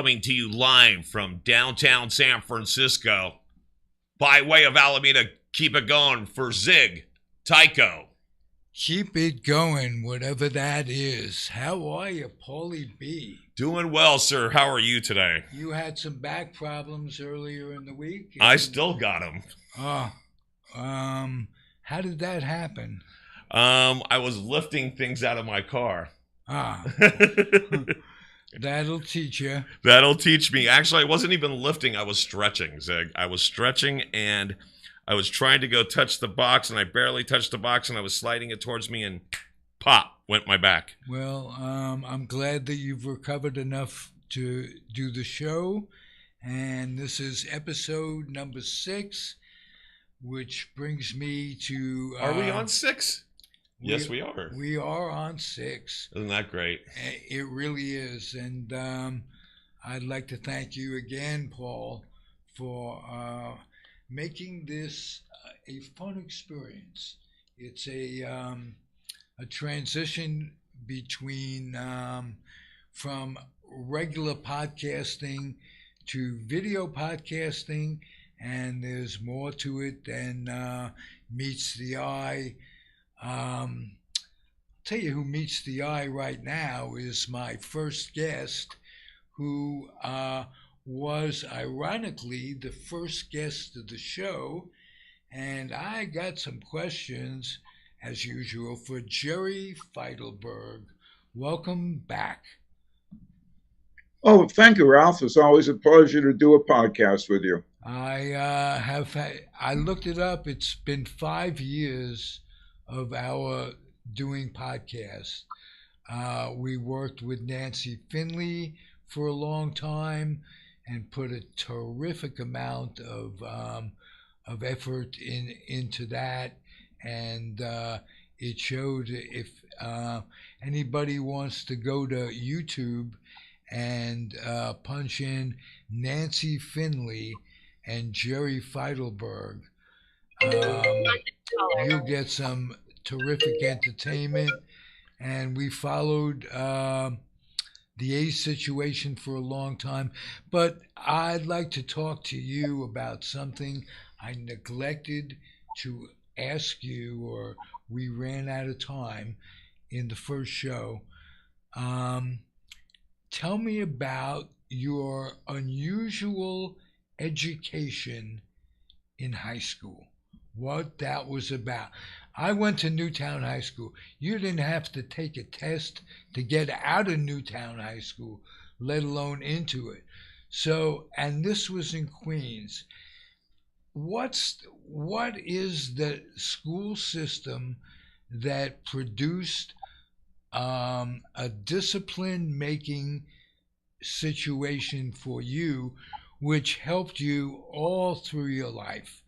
coming to you live from downtown San Francisco by way of Alameda. Keep it going for Zig, Tycho. Keep it going, whatever that is. How are you, Paulie B? Doing well, sir. How are you today? You had some back problems earlier in the week. I still got them. How did that happen? I was lifting things out of my car. That'll teach you. That'll teach me. Actually, I wasn't even lifting. I was stretching, Zig. I was stretching, and I was trying to go touch the box, and I barely touched the box, and I was sliding it towards me, and pop, went my back. Well, I'm glad that you've recovered enough to do the show, and this is episode number 6, which brings me to... Are we on 6? Yes, we are. We are on 6. Isn't that great? It really is, and I'd like to thank you again, Paul, for making this a fun experience. It's a transition between from regular podcasting to video podcasting, and there's more to it than meets the eye. I'll tell you who meets the eye right now is my first guest, who was ironically the first guest of the show, and I got some questions, as usual, for Jerry Feidelberg. Welcome back. Oh, thank you, Ralph. It's always a pleasure to do a podcast with you. I looked it up. It's been 5 years of our doing podcasts. We worked with Nancy Finley for a long time and put a terrific amount of effort into that, and it showed. If anybody wants to go to YouTube and punch in Nancy Finley and Jerry Feidelberg, you'll get some terrific entertainment. And we followed the AIDS situation for a long time. But I'd like to talk to you about something I neglected to ask you, or we ran out of time in the first show. Tell me about your unusual education in high school, what that was about. I went to Newtown High School. You didn't have to take a test to get out of Newtown High School, let alone into it. So, and this was in Queens. What is the school system that produced a discipline-making situation for you, which helped you all through your life?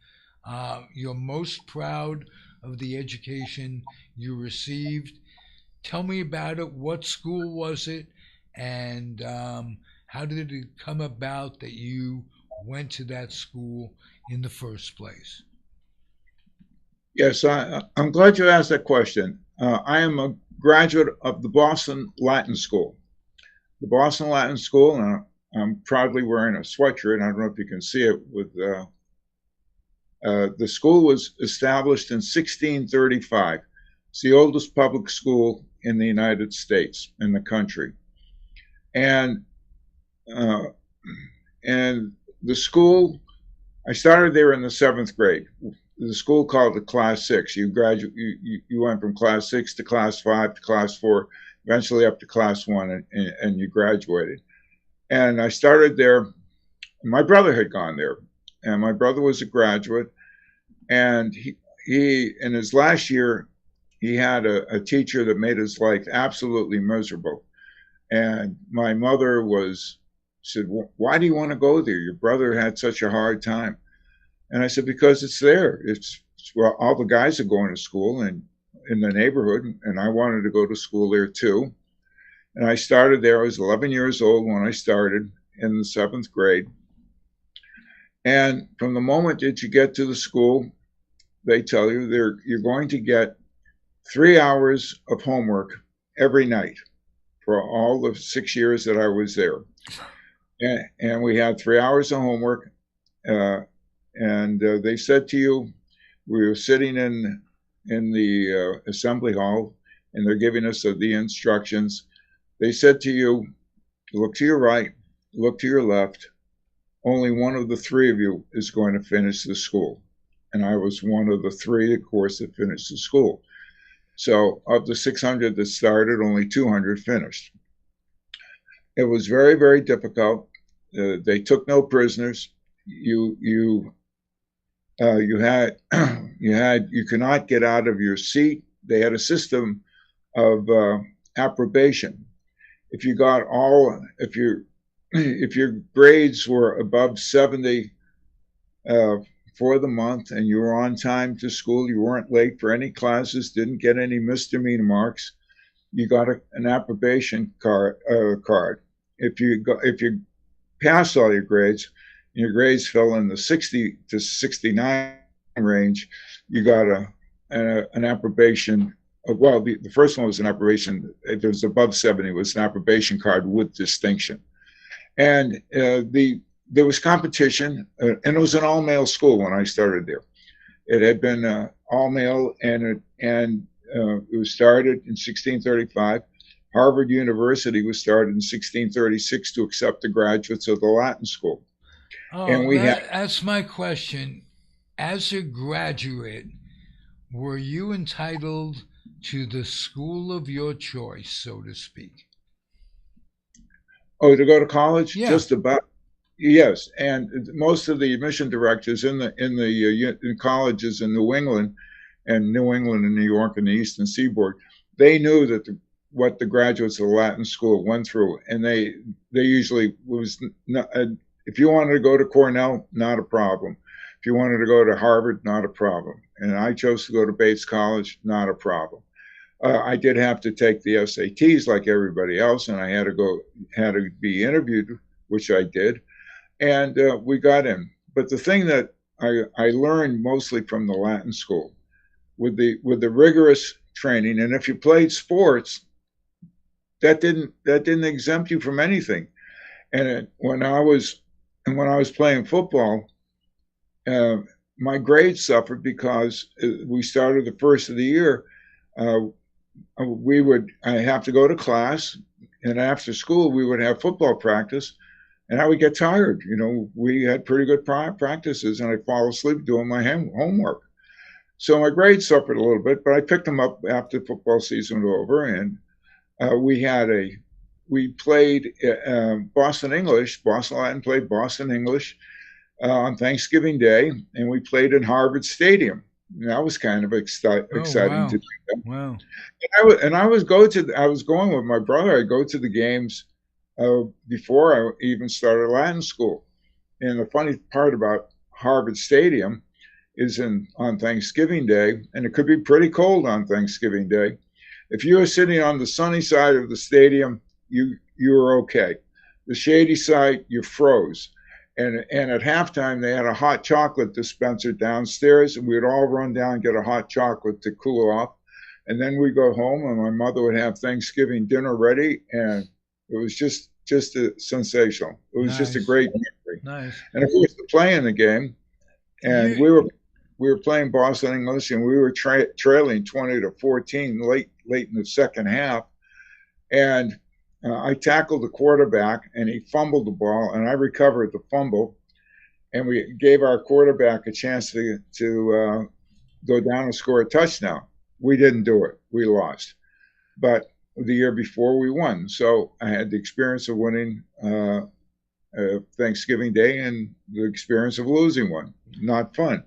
You're most proud of the education you received. Tell me about it. What school was it? And how did it come about that you went to that school in the first place? Yes, I'm glad you asked that question. I am a graduate of the Boston Latin School. The Boston Latin School, and I'm proudly wearing a sweatshirt. I don't know if you can see it with the school was established in 1635. It's the oldest public school in the United States, in the country. And the school, I started there in the 7th grade. The school called it Class 6. You went from Class 6 to Class 5 to Class 4, eventually up to Class 1, and you graduated. And I started there. My brother had gone there, and my brother was a graduate. And he in his last year, he had a teacher that made his life absolutely miserable. And my mother said, "Why do you want to go there? Your brother had such a hard time." And I said, "Because it's there. It's where all the guys are going to school and in the neighborhood, and I wanted to go to school there too." And I started there. I was 11 years old when I started in the 7th grade. And from the moment that you get to the school, they tell you you're going to get 3 hours of homework every night for all the 6 years that I was there. and we had 3 hours of homework. Uh, and they said to you, we were sitting in the assembly hall, and they're giving us the instructions. They said to you, look to your right, look to your left. Only one of the three of you is going to finish the school. And I was one of the three, of course, that finished the school. So of the 600 that started, only 200 finished. It was very, very difficult. They took no prisoners. You had you could not get out of your seat. They had a system of approbation. If you got all, if your grades were above 70 uh, for the month and you were on time to school, you weren't late for any classes, didn't get any misdemeanor marks, you got an approbation card. If you passed all your grades, your grades fell in the 60 to 69 range, you got an approbation. Well, the first one was an approbation. If it was above 70, it was an approbation card with distinction. And there was competition, and it was an all-male school when I started there. It had been all male, and it was started in 1635. Harvard University was started in 1636 to accept the graduates of the Latin school. And Oh, we had that's my question. As a graduate, were you entitled to the school of your choice, so to speak? to go to college, Yeah. just about. Yes, and most of the admission directors in colleges in New England and New York and the Eastern Seaboard, they knew that what the graduates of the Latin school went through, and they usually was not, if you wanted to go to Cornell, not a problem. If you wanted to go to Harvard, not a problem. And I chose to go to Bates College, not a problem. I did have to take the SATs like everybody else, and I had to be interviewed, which I did, and we got in. But the thing that I learned mostly from the Latin school, with the rigorous training, and if you played sports, that didn't exempt you from anything. And when I was playing football, uh, my grades suffered because we started the first of the year. Uh, I have to go to class, and after school we would have football practice, and I would get tired. We had pretty good practices, and I'd fall asleep doing my homework. So my grades suffered a little bit, but I picked them up after the football season was over, and we played Boston English. Boston Latin played Boston English on Thanksgiving Day, and we played in Harvard Stadium. And that was kind of exciting Wow. to do. Wow. I was going with my brother. I go to the games before I even started Latin school. And the funny part about Harvard Stadium is on Thanksgiving Day, and it could be pretty cold on Thanksgiving Day. If you were sitting on the sunny side of the stadium, you were okay. The shady side, you froze. And at halftime, they had a hot chocolate dispenser downstairs, and we'd all run down and get a hot chocolate to cool off. And then we'd go home, and my mother would have Thanksgiving dinner ready, and it was just sensational. It was just a Nice. great memory. Nice. And of course, playing the game, and You, we were playing Boston English, and we were trailing 20-14 late in the second half, and I tackled the quarterback, and he fumbled the ball, and I recovered the fumble, and we gave our quarterback a chance to go down and score a touchdown. We didn't do it. We lost. But the year before, we won. So I had the experience of winning Thanksgiving Day and the experience of losing one. Not fun.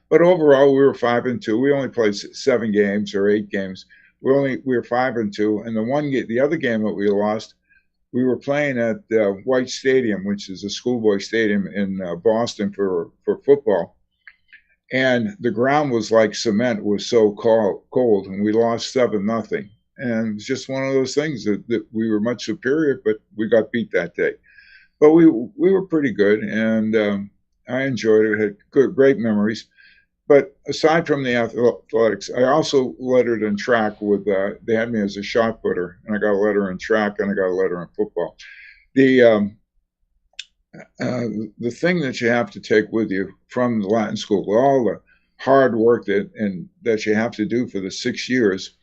But overall, we were 5-2. We only played 7 games or 8 games. We were 5-2, and the other game that we lost, we were playing at White Stadium, which is a schoolboy stadium in Boston for football, and the ground was like cement. It was so cold, and we lost 7-0. And it was just one of those things that we were much superior, but we got beat that day. But we were pretty good, and I enjoyed it. Had great memories. But aside from the athletics, I also lettered in track with. They had me as a shot putter, and I got a letter in track, and I got a letter in football. The the thing that you have to take with you from the Latin school, with all the hard work that you have to do for the 6 years,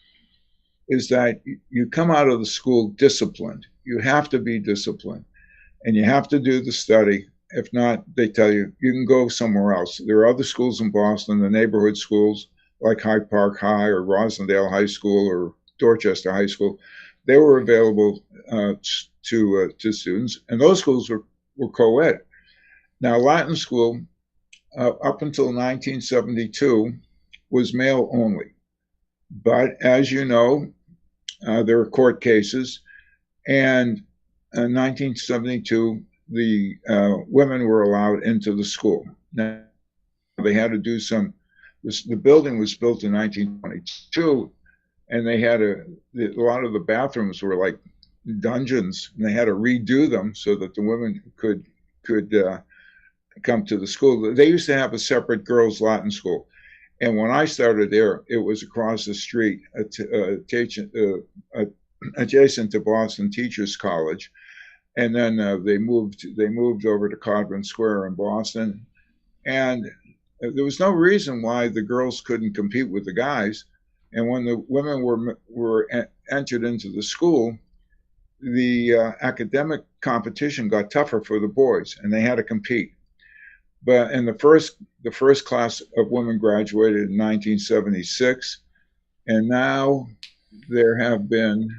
is that you come out of the school disciplined. You have to be disciplined, and you have to do the study. If not, they tell you you can go somewhere else. There are other schools in Boston, the neighborhood schools like Hyde Park High or Rosendale High School or Dorchester High School. They were available to students, and those schools were co-ed. Now, Latin school, up until 1972, was male only. But as you know, there were court cases, and in 1972, the women were allowed into the school. Now, they had to do some. The building was built in 1922, and they had a lot of the bathrooms were like dungeons, and they had to redo them so that the women could come to the school. They used to have a separate girls' Latin school, and when I started there, it was across the street, adjacent to Boston Teachers College, and then they moved over to Codman Square in Boston, and there was no reason why the girls couldn't compete with the guys. And when the women were entered into the school, the academic competition got tougher for the boys, and they had to compete. But in the first class of women graduated in 1976, and now there have been,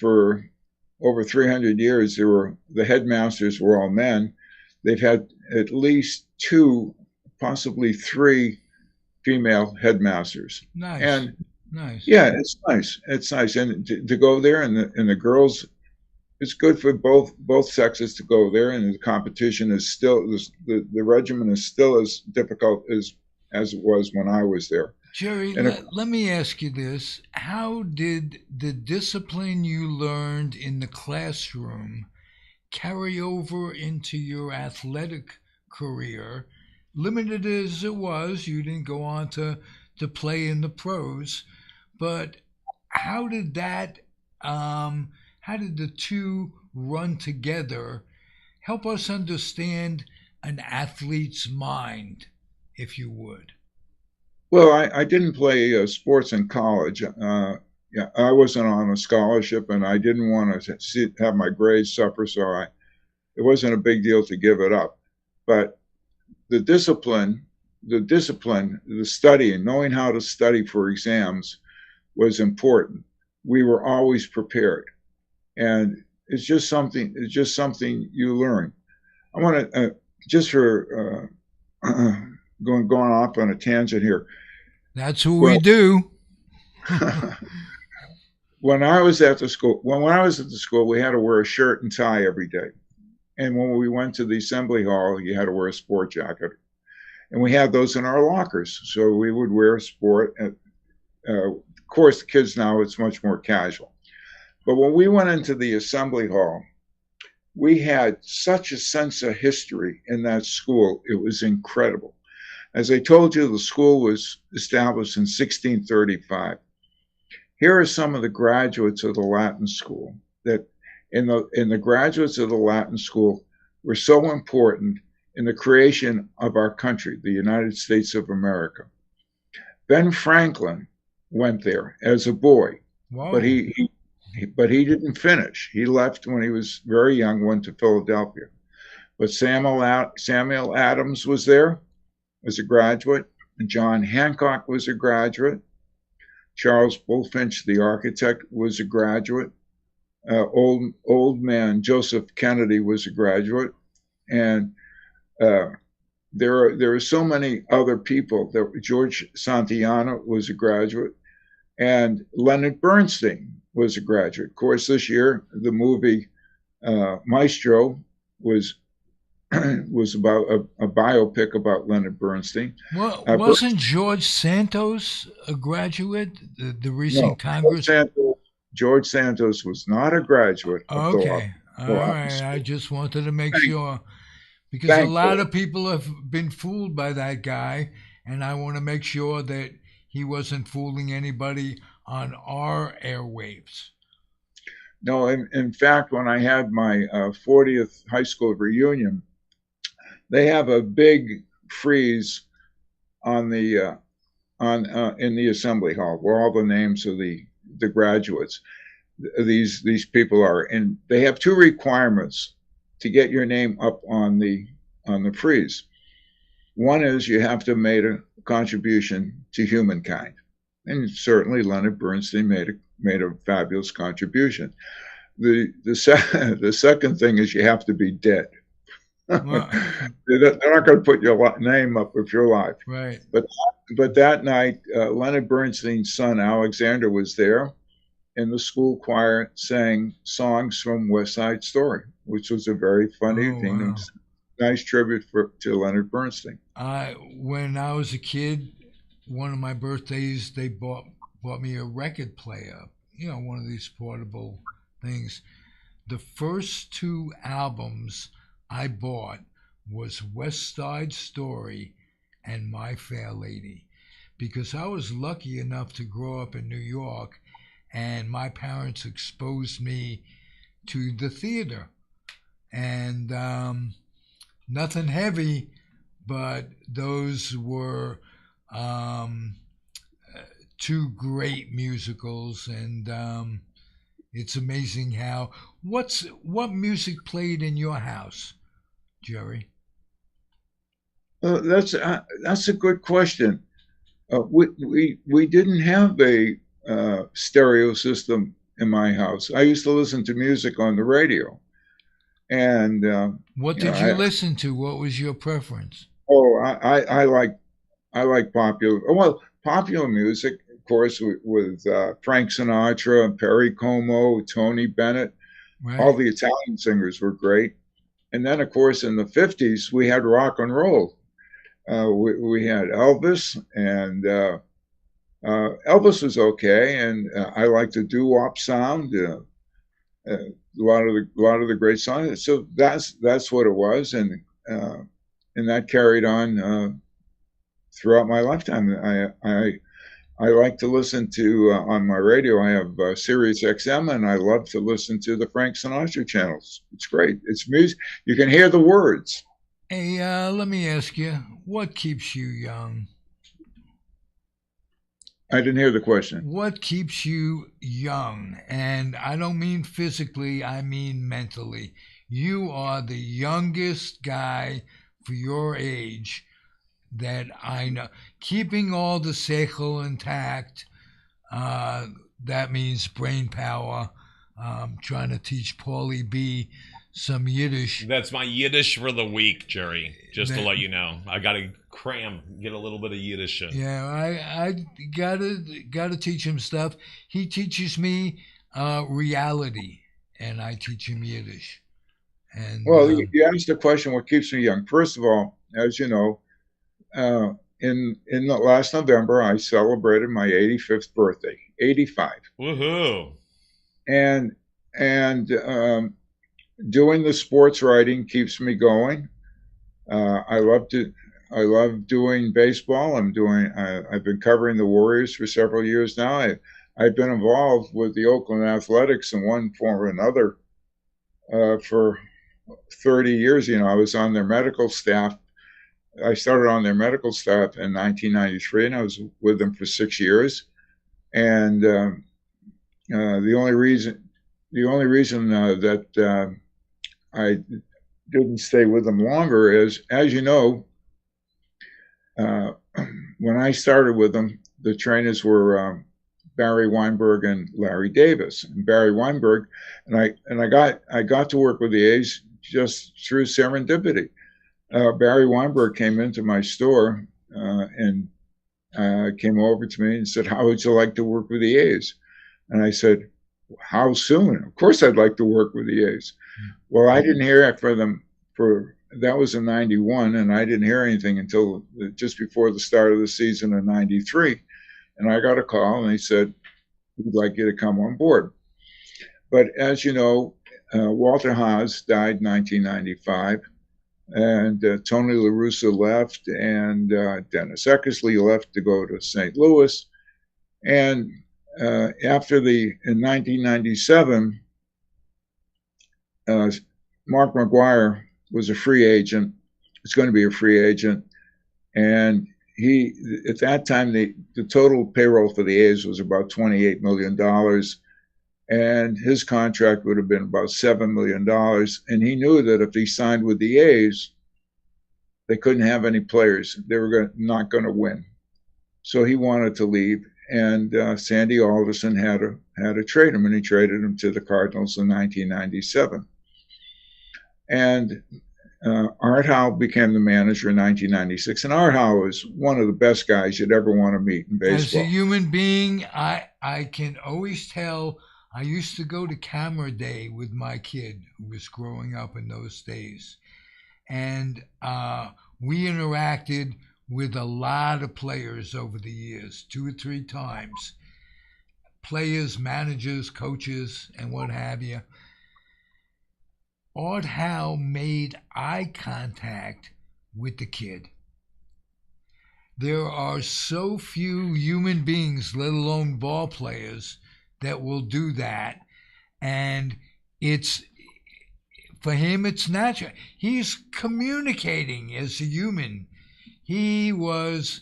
for over 300 years, the headmasters were all men. They've had at least two, possibly three female headmasters. Nice. And nice. yeah, it's nice. It's nice, and to go there, and the girls, it's good for both sexes to go there, and the competition is still the regimen is still as difficult as it was when I was there. Jerry, let me ask you this. How did the discipline you learned in the classroom carry over into your athletic career? Limited as it was, you didn't go on to play in the pros, but how did the two run together? Help us understand an athlete's mind, if you would. Well, I didn't play sports in college. Yeah, I wasn't on a scholarship, and I didn't want to have my grades suffer, so it wasn't a big deal to give it up. But the discipline, the studying, knowing how to study for exams was important. We were always prepared, and it's just something you learn. I want to just for going off on a tangent here. That's what we do. When I was at the school, we had to wear a shirt and tie every day. And when we went to the assembly hall, you had to wear a sport jacket. And we had those in our lockers. So we would wear sport. Of course, the kids now, it's much more casual. But when we went into the assembly hall, we had such a sense of history in that school. It was incredible. As I told you, the school was established in 1635. Here are some of the graduates of the Latin school that in the graduates of the Latin school were so important in the creation of our country, the United States of America. Ben Franklin went there as a boy, Wow. but he didn't finish. He left when he was very young, went to Philadelphia. But Samuel Adams was there as a graduate. John Hancock was a graduate. Charles Bulfinch, the architect, was a graduate. Old man Joseph Kennedy was a graduate, and there are so many other people. George Santayana was a graduate, and Leonard Bernstein was a graduate. Of course, this year the movie Maestro was about a biopic about Leonard Bernstein. Well, wasn't George Santos a graduate? The recent Congress. George Santos was not a graduate of Okay. All right. I just wanted to make sure, because a lot of people have been fooled by that guy, and I want to make sure that he wasn't fooling anybody on our airwaves. No, in fact, when I had my 40th high school reunion, they have a big frieze on the on in the assembly hall where all the names of the graduates these people are, and they have two requirements to get your name up on the frieze. One is you have to have made a contribution to humankind, and certainly Leonard Bernstein made a fabulous contribution. The second thing is you have to be dead. Well, They're not going to put your name up if you're alive. right. But but that night, Leonard Bernstein's son Alexander was there, and the school choir sang songs from West Side Story, which was a very funny Oh, thing. wow. Nice tribute to Leonard Bernstein. When I was a kid, one of my birthdays, they bought me a record player. You know, one of these portable things. The first two albums I bought was West Side Story and My Fair Lady, because I was lucky enough to grow up in New York, and my parents exposed me to the theater, and nothing heavy, but those were um, two great musicals, and it's amazing how what music played in your house, Jerry? That's a good question. We didn't have a stereo system in my house. I used to listen to music on the radio, and What you know, did you listen to? What was your preference? oh, I like popular. Well, popular music, of course, with Frank Sinatra, Perry Como, Tony Bennett. All Right. the Italian singers were great. And then, of course, in the '50s, we had rock and roll. We had Elvis, and Elvis was okay, and I liked the doo wop sound. A lot of the great songs. So that's what it was, and that carried on throughout my lifetime. I like to listen to on my radio. I have Sirius XM, and I love to listen to the Frank Sinatra channels. It's great. It's music. You can hear the words. Hey, let me ask you, what keeps you young? I didn't hear the question. What keeps you young? And I don't mean physically, I mean mentally. You are the youngest guy for your age that I know. Keeping all the seichel intact, uh, that means brain power. Trying to teach Paulie B some Yiddish. That's my Yiddish for the week, Jerry. Just to That, let you know, I got to get a little bit of Yiddish in. yeah, I gotta teach him stuff. He teaches me reality, and I teach him Yiddish. And Well, you asked the question, what keeps me young? First of all, as you know, in the last November, I celebrated my 85th birthday, 85, Woohoo! and doing the sports writing keeps me going. I love to. I love doing baseball. I've been covering the Warriors for several years now. I've been involved with the Oakland Athletics in one form or another for 30 years. You know, I was on their medical staff. I started on their medical staff in 1993, and I was with them for 6 years. And the only reason that I didn't stay with them longer is, as you know, uh, when I started with them, the trainers were Barry Weinberg and Larry Davis. And Barry Weinberg I got to work with the A's just through serendipity. Barry Weinberg came into my store and came over to me and said, "How would you like to work with the A's?" And I said, "How soon? Of course, I'd like to work with the A's." Well, I didn't hear it for them for that was in '91, and I didn't hear anything until just before the start of the season in '93. And I got a call, and they said, "We'd like you to come on board." But as you know, Walter Haas died in 1995, and Tony La Russa left, and Dennis Eckersley left to go to St. Louis. And in 1997, uh, Mark McGuire was a free agent. It's going to be a free agent, and he at that time the total payroll for the A's was about $28 million, and his contract would have been about $7 million. And he knew that if he signed with the A's, they couldn't have any players. They were not going to win. So he wanted to leave, and Sandy Alderson had to trade him, and he traded him to the Cardinals in 1997. And Art Howe became the manager in 1996, and Art Howe is one of the best guys you'd ever want to meet in baseball. As a human being, I can always tell. I used to go to camera day with my kid who was growing up in those days, and we interacted with a lot of players over the years, 2 or 3 times. Players, managers, coaches, and what have you. Art Howe made eye contact with the kid. There are so few human beings, let alone ball players, that will do that. And it's, for him, it's natural. He's communicating as a human. He was,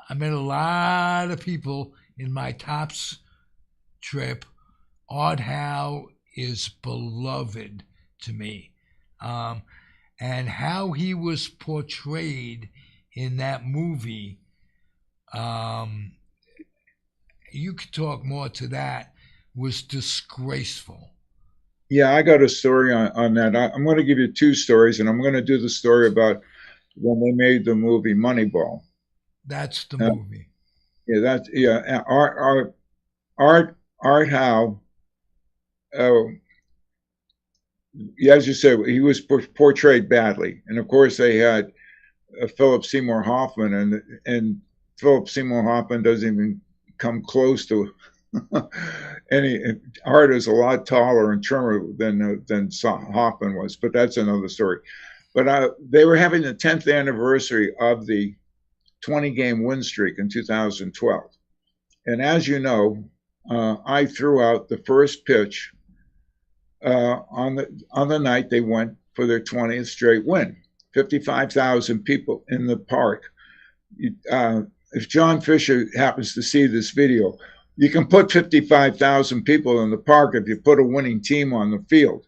I met a lot of people in my Tops trip. Art Howe is beloved to me. And how he was portrayed in that movie, you could talk more to that, was disgraceful. Yeah, I got a story on that. I'm going to give you 2 stories, and I'm going to do the story about when they made the movie Moneyball. That's the movie. Yeah. Art Howe. As you said, he was portrayed badly, and of course they had Philip Seymour Hoffman, and Philip Seymour Hoffman doesn't even come close to any. Art is a lot taller and trimmer than Hoffman was, but that's another story. But they were having the 10th anniversary of the 20-game win streak in 2012, and as you know, I threw out the first pitch on the night they went for their 20th straight win. 55,000 people in the park. If John Fisher happens to see this video, you can put 55,000 people in the park if you put a winning team on the field.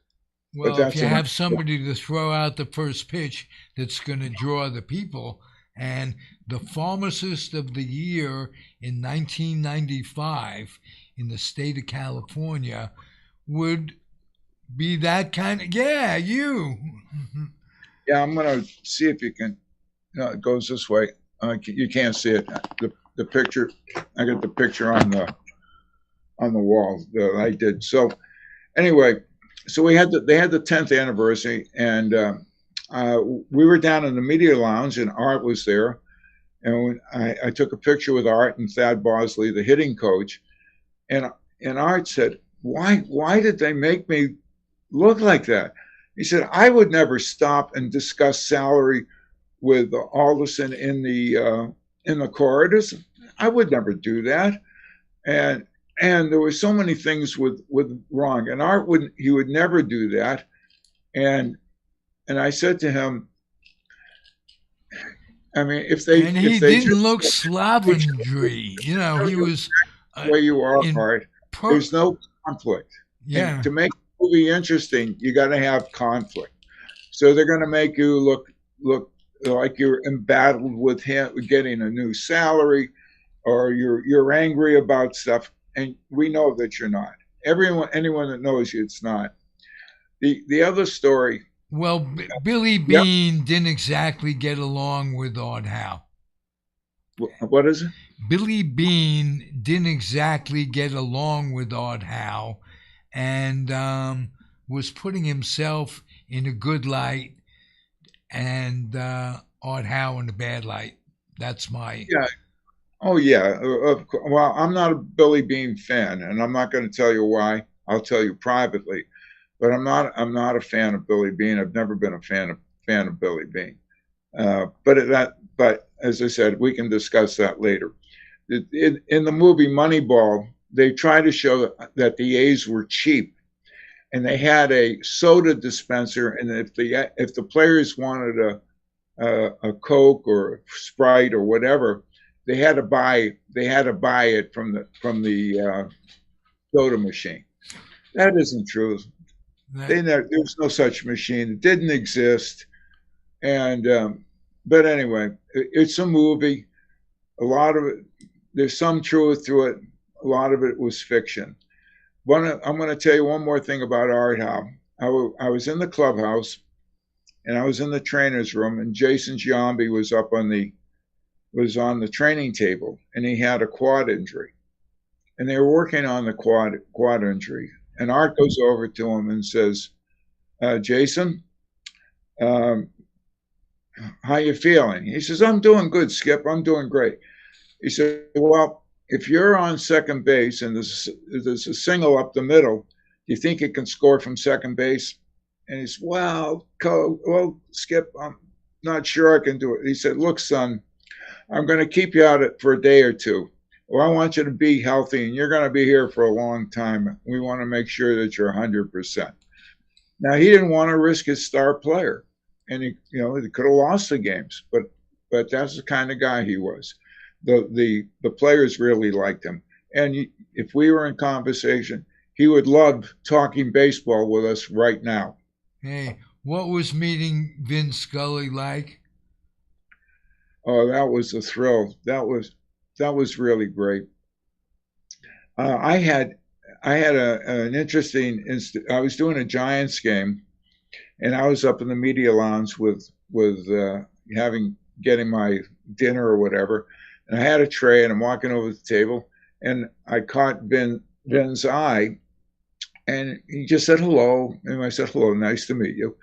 Well, if you have somebody to throw out the first pitch that's going to draw the people, and the pharmacist of the year in 1995 in the state of California would be that kind of, yeah, you. Yeah, I'm going to see if you can, it goes this way. You can't see it. The picture, I got the picture on the wall that I did. So anyway, so they had the 10th anniversary, and we were down in the media lounge, and Art was there, and I took a picture with Art and Thad Bosley, the hitting coach, and Art said, "Why did they make me look like that?" He said, "I would never stop and discuss salary with Alderson in the corridors. I would never do that." And there were so many things with wrong, and Art would never do that. And I said to him, I mean, if they didn't look Slavendry, he was the way you are, Art. There's no conflict. Yeah. And to make the movie interesting, you got to have conflict. So they're going to make you look like you're embattled with him getting a new salary, or you're angry about stuff, and we know that you're not. Anyone that knows you, it's not. The other story. Well, Billy Beane didn't exactly get along with Art Howe. What is it? Billy Beane didn't exactly get along with Art Howe, and was putting himself in a good light, and Art Howe in a bad light. That's my... Yeah. Oh, yeah. Well, I'm not a Billy Beane fan, and I'm not going to tell you why. I'll tell you privately. But I'm not a fan of Billy Beane. I've never been a fan of Billy Beane. But as I said, we can discuss that later. In the movie Moneyball, they try to show that the A's were cheap, and they had a soda dispenser, and if the players wanted a Coke or Sprite or whatever, they had to buy it from the soda machine. That isn't true. That, There was no such machine. It didn't exist. And but anyway, it's a movie. A lot of it, there's some truth to it. A lot of it was fiction. I'm going to tell you one more thing about Art Howe. I was in the clubhouse and I was in the trainer's room, and Jason Giambi was on the training table, and he had a quad injury, and they were working on the quad injury. And Art goes over to him and says, "Jason, um, how you feeling?" He says, "I'm doing good, Skip. I'm doing great." He said, "Well, if you're on second base and there's a single up the middle, do you think you can score from second base?" And he said, well, Skip, I'm not sure I can do it." He said, "Look, son, I'm going to keep you out for a day or two. Well, I want you to be healthy, and you're going to be here for a long time. We want to make sure that you're 100%. Now, he didn't want to risk his star player, and he could have lost the games, but that's the kind of guy he was. The players really liked him, and if we were in conversation, he would love talking baseball with us right now. hey, what was meeting Vin Scully like? Oh, that was a thrill. That was really great. I had an interesting. I was doing a Giants game, and I was up in the media lounge with getting my dinner or whatever, and I had a tray, and I'm walking over the table, and I caught Vin's eye, and he just said hello, and I said hello, nice to meet you.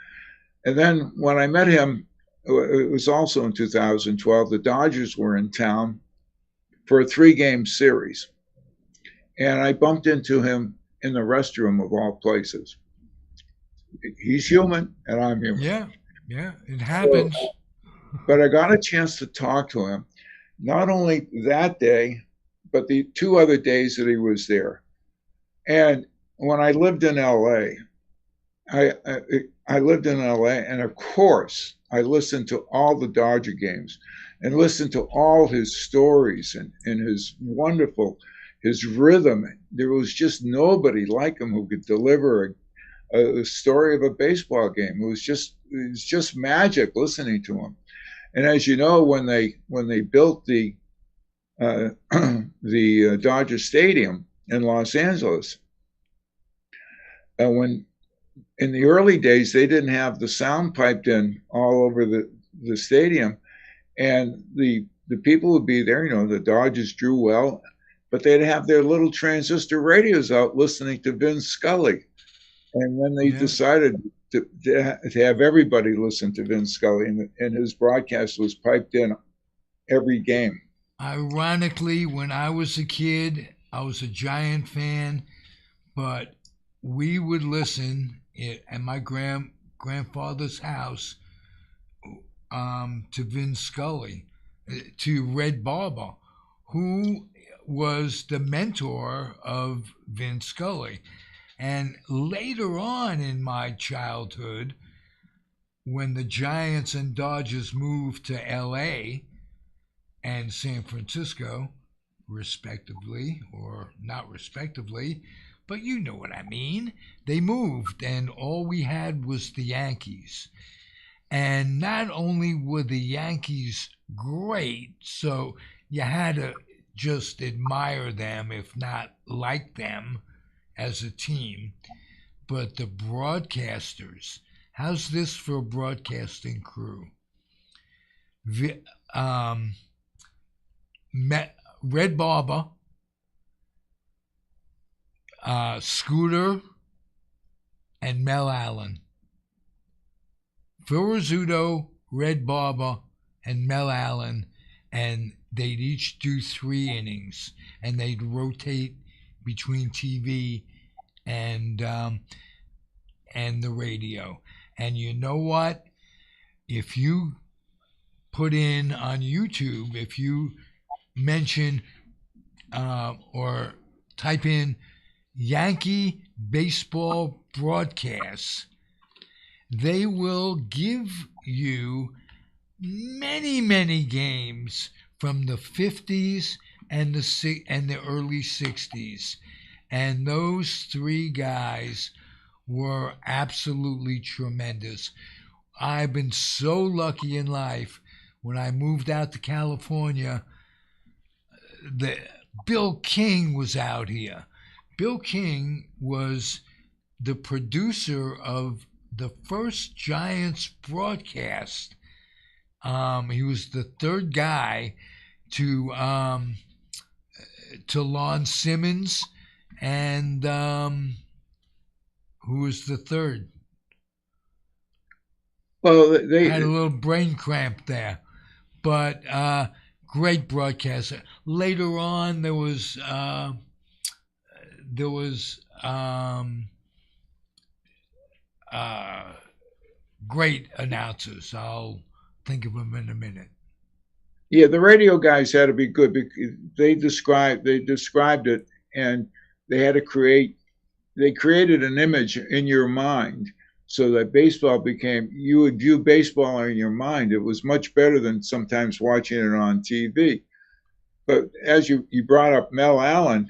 And then when I met him, it was also in 2012. The Dodgers were in town for a 3-game series, and I bumped into him in the restroom of all places. He's human, and I'm human. Yeah, it happens. So, but I got a chance to talk to him, not only that day, but the 2 other days that he was there. And when I lived in LA, I lived in LA, and of course, I listened to all the Dodger games and listened to all his stories and his rhythm. There was just nobody like him who could deliver a story of a baseball game. It was just magic listening to him. And as you know, when they built the Dodger Stadium in Los Angeles, when in the early days they didn't have the sound piped in all over the stadium, and the people would be there. The Dodgers drew well, but they'd have their little transistor radios out listening to Vin Scully, and then they decided to have everybody listen to Vin Scully, and his broadcast was piped in every game. Ironically, when I was a kid, I was a Giant fan, but we would listen at my grandfather's house to Vin Scully, to Red Barber, who was the mentor of Vin Scully. And later on in my childhood, when the Giants and Dodgers moved to LA and San Francisco, respectively, or not respectively, but you know what I mean. They moved, and all we had was the Yankees. And not only were the Yankees great, so you had to just admire them, if not like them as a team, but the broadcasters. How's this for a broadcasting crew? Red Barber, Scooter, and Mel Allen. Phil Rizzuto, Red Barber, and Mel Allen, and they'd each do 3 innings, and they'd rotate between TV and the radio. And you know what? If you put in on YouTube, if you mention or type in Yankee baseball broadcasts, they will give you many, many games from the 50s and the early 60s. And those three guys were absolutely tremendous. I've been so lucky in life. When I moved out to California, the Bill King was out here. Bill King was the producer of the first Giants broadcast. He was the third guy to Lon Simmons, and who was the third? Well, I had a little brain cramp there, but great broadcaster. Later on, there was great announcers. I'll think of them in a minute. yeah, the radio guys had to be good because they described it, and they had to created an image in your mind so that baseball became, you would view baseball in your mind. It was much better than sometimes watching it on TV. But as you brought up Mel Allen,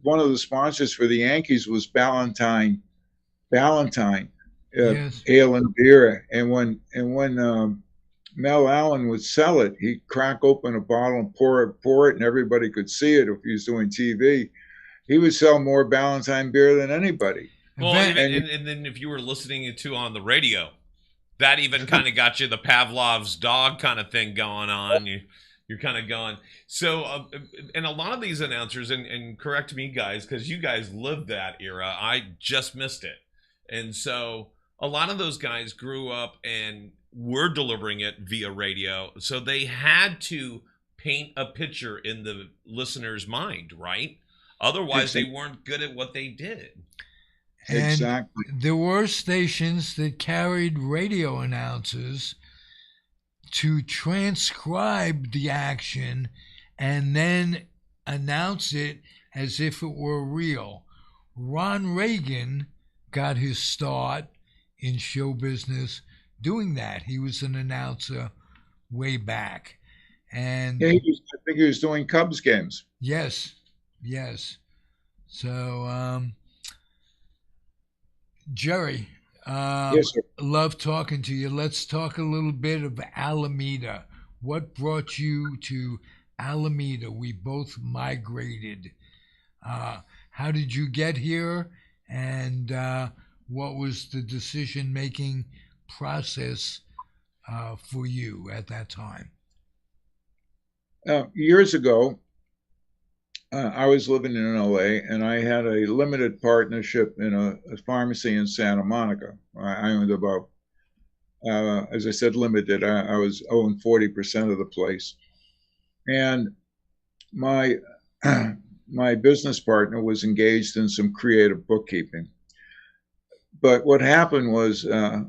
one of the sponsors for the Yankees was Ballantine, Yes. ale and beer. And when Mel Allen would sell it, he'd crack open a bottle and pour it, and everybody could see it if he was doing TV. He would sell more Ballantine beer than anybody. Well, Event- and then if you were listening to on the radio, that even kind of got you the Pavlov's dog kind of thing going on. You're kind of going. So, and a lot of these announcers, and correct me, guys, because you guys lived that era. I just missed it. And so a lot of those guys grew up and were delivering it via radio. So they had to paint a picture in the listener's mind, right? Otherwise, they weren't good at what they did. And Exactly. there were stations that carried radio announcers to transcribe the action and then announce it as if it were real. Ron Reagan got his start in show business doing that. He was an announcer way back. And Yeah, I think he was doing Cubs games. yes, yes. So, Jerry, Yes, sir. love talking to you. Let's talk a little bit of Alameda. What brought you to Alameda? We both migrated. How did you get here? And what was the decision-making process for you at that time? Years ago, I was living in LA, and I had a limited partnership in a pharmacy in Santa Monica. I owned about, as I said, limited. I was owing 40% of the place, and my my business partner was engaged in some creative bookkeeping. But what happened was, a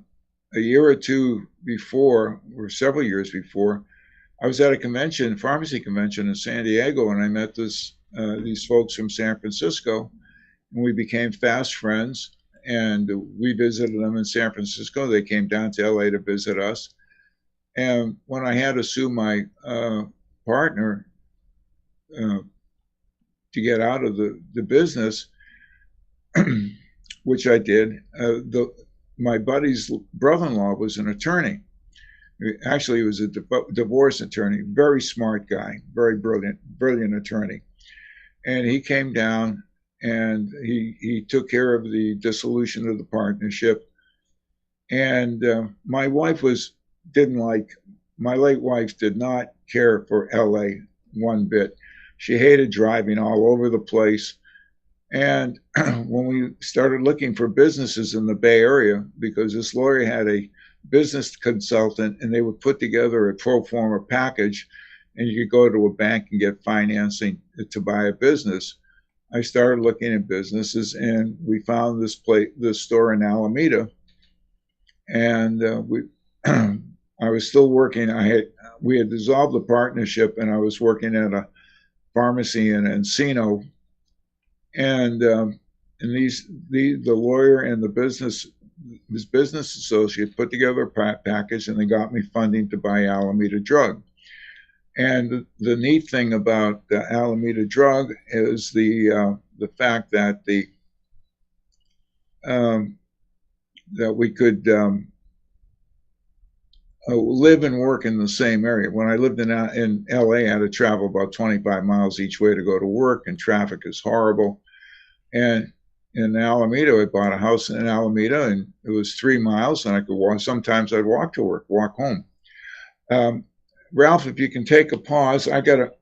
year or two before, or several years before, I was at a convention, pharmacy convention in San Diego, and I met these folks from San Francisco, and we became fast friends. And we visited them in San Francisco. They came down to LA to visit us. And when I had to sue my partner to get out of the business, which I did, my buddy's brother-in-law was an attorney. Actually, he was a divorce attorney, very smart guy, very brilliant attorney. And he came down and he took care of the dissolution of the partnership. And my late wife did not care for LA one bit. She hated driving all over the place. And when we started looking for businesses in the Bay Area, because this lawyer had a business consultant and they would put together a pro forma package and you could go to a bank and get financing to buy a business. I started looking at businesses and we found this store in Alameda. And I was still working. We had dissolved the partnership and I was working at a pharmacy in Encino. And the lawyer and his business associate put together a package, and they got me funding to buy Alameda Drug. And the neat thing about the Alameda Drug is the fact that that we could live and work in the same area. When I lived in LA, I had to travel about 25 miles each way to go to work, and traffic is horrible. And in Alameda, I bought a house in Alameda, and it was 3 miles, and I could walk. Sometimes I'd walk to work, walk home. Ralph, if you can take a pause, I gotta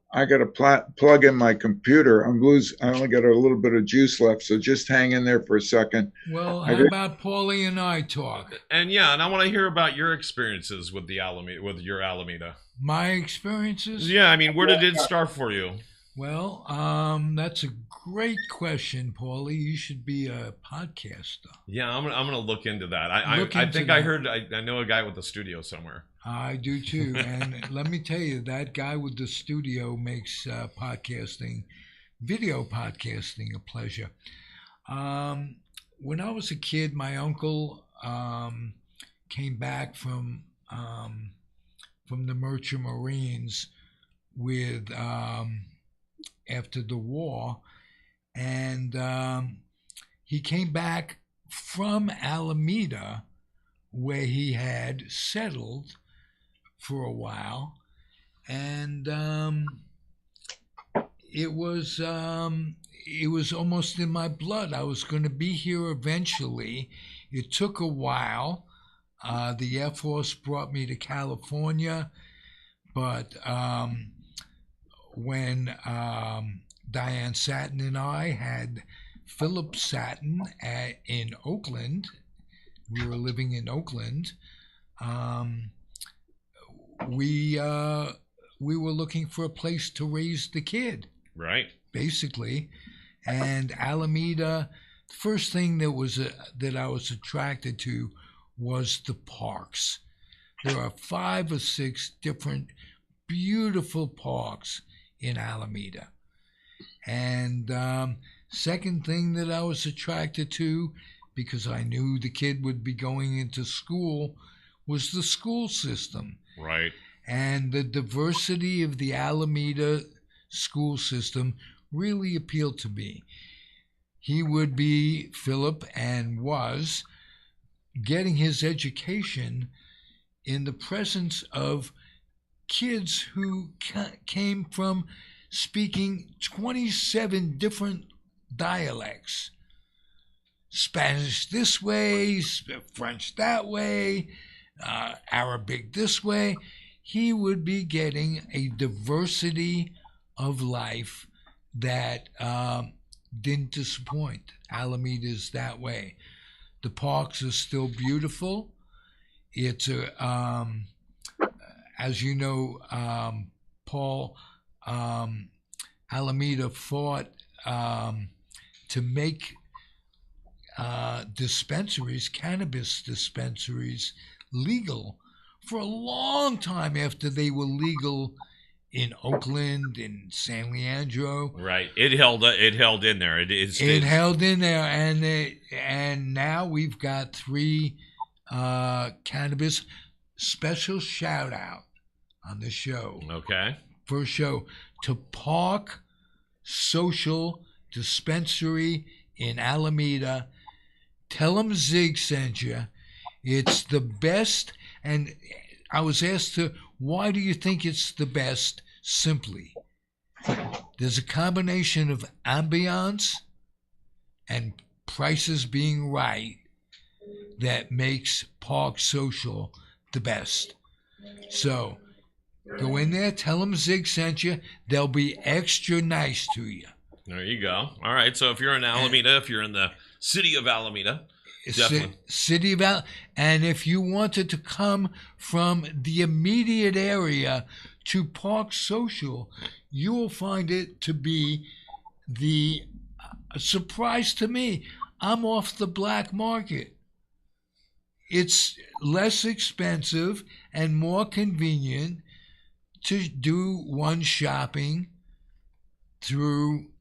plug in my computer. I only got a little bit of juice left, so just hang in there for a second. Well, how about Paulie and I talk? And yeah, and I want to hear about your experiences with the Alameda, with your Alameda. My experiences? Yeah, I mean, where did it start for you? Well, that's a great question, Paulie. You should be a podcaster. Yeah, I'm gonna look into that. I think I heard I know a guy with a studio somewhere. I do too, and let me tell you, that guy with the studio makes video podcasting, a pleasure. When I was a kid, my uncle came back from the Merchant Marines with after the war, and he came back from Alameda, where he had settled for a while, and it was almost in my blood. I was going to be here eventually. It took a while. The Air Force brought me to California, but when Diane Satin and I had Philip Satin in Oakland, we were living in Oakland. We were looking for a place to raise the kid, right? Basically, and Alameda. The first thing that I was attracted to was the parks. There are 5 or 6 different beautiful parks in Alameda, and second thing that I was attracted to, because I knew the kid would be going into school, was the school system. Right. And the diversity of the Alameda school system really appealed to me. He would be, Philip, and was, getting his education in the presence of kids who came from speaking 27 different dialects. Spanish this way, French that way, Arabic this way. He would be getting a diversity of life that didn't disappoint. Alameda is that way. The parks are still beautiful. It's as you know, Paul, Alameda fought to make cannabis dispensaries, legal for a long time after they were legal in Oakland, in San Leandro. Right. It held in there. It held in there, and now we've got 3 cannabis. Special shout out on the show. Okay. First show to Park Social Dispensary in Alameda. Tell them Zig sent you. It's the best. And I was asked why do you think it's the best? Simply, there's a combination of ambiance and prices being right that makes Park Social the best. So go in there, tell them Zig sent you. They'll be extra nice to you. There you go. All right. So if you're in Alameda, if you're in the city of Alameda, definitely. City of Alameda. And if you wanted to come from the immediate area to Park Social, you will find it to be the surprise to me. I'm off the black market. It's less expensive and more convenient to do one shopping through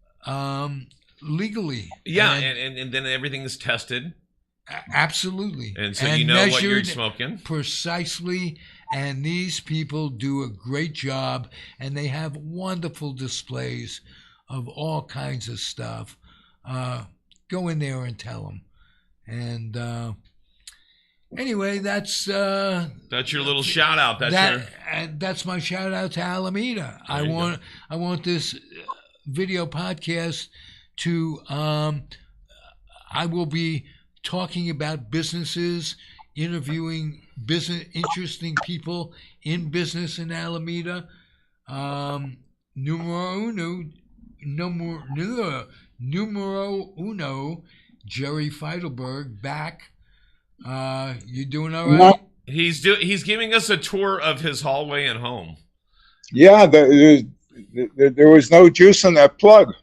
legally. Yeah, And and then everything is tested, absolutely. and so you know what you're smoking. Precisely. And these people do a great job, and they have wonderful displays of all kinds of stuff. Go in there and tell them. And anyway, that's your little shout out. That's my shout out to Alameda. I want this video podcast to. I will be talking about businesses, interviewing interesting people in business in Alameda. Numero uno, Jerry Feidelberg back. You doing all right? He's giving us a tour of his hallway and home. Yeah, there was no juice in that plug.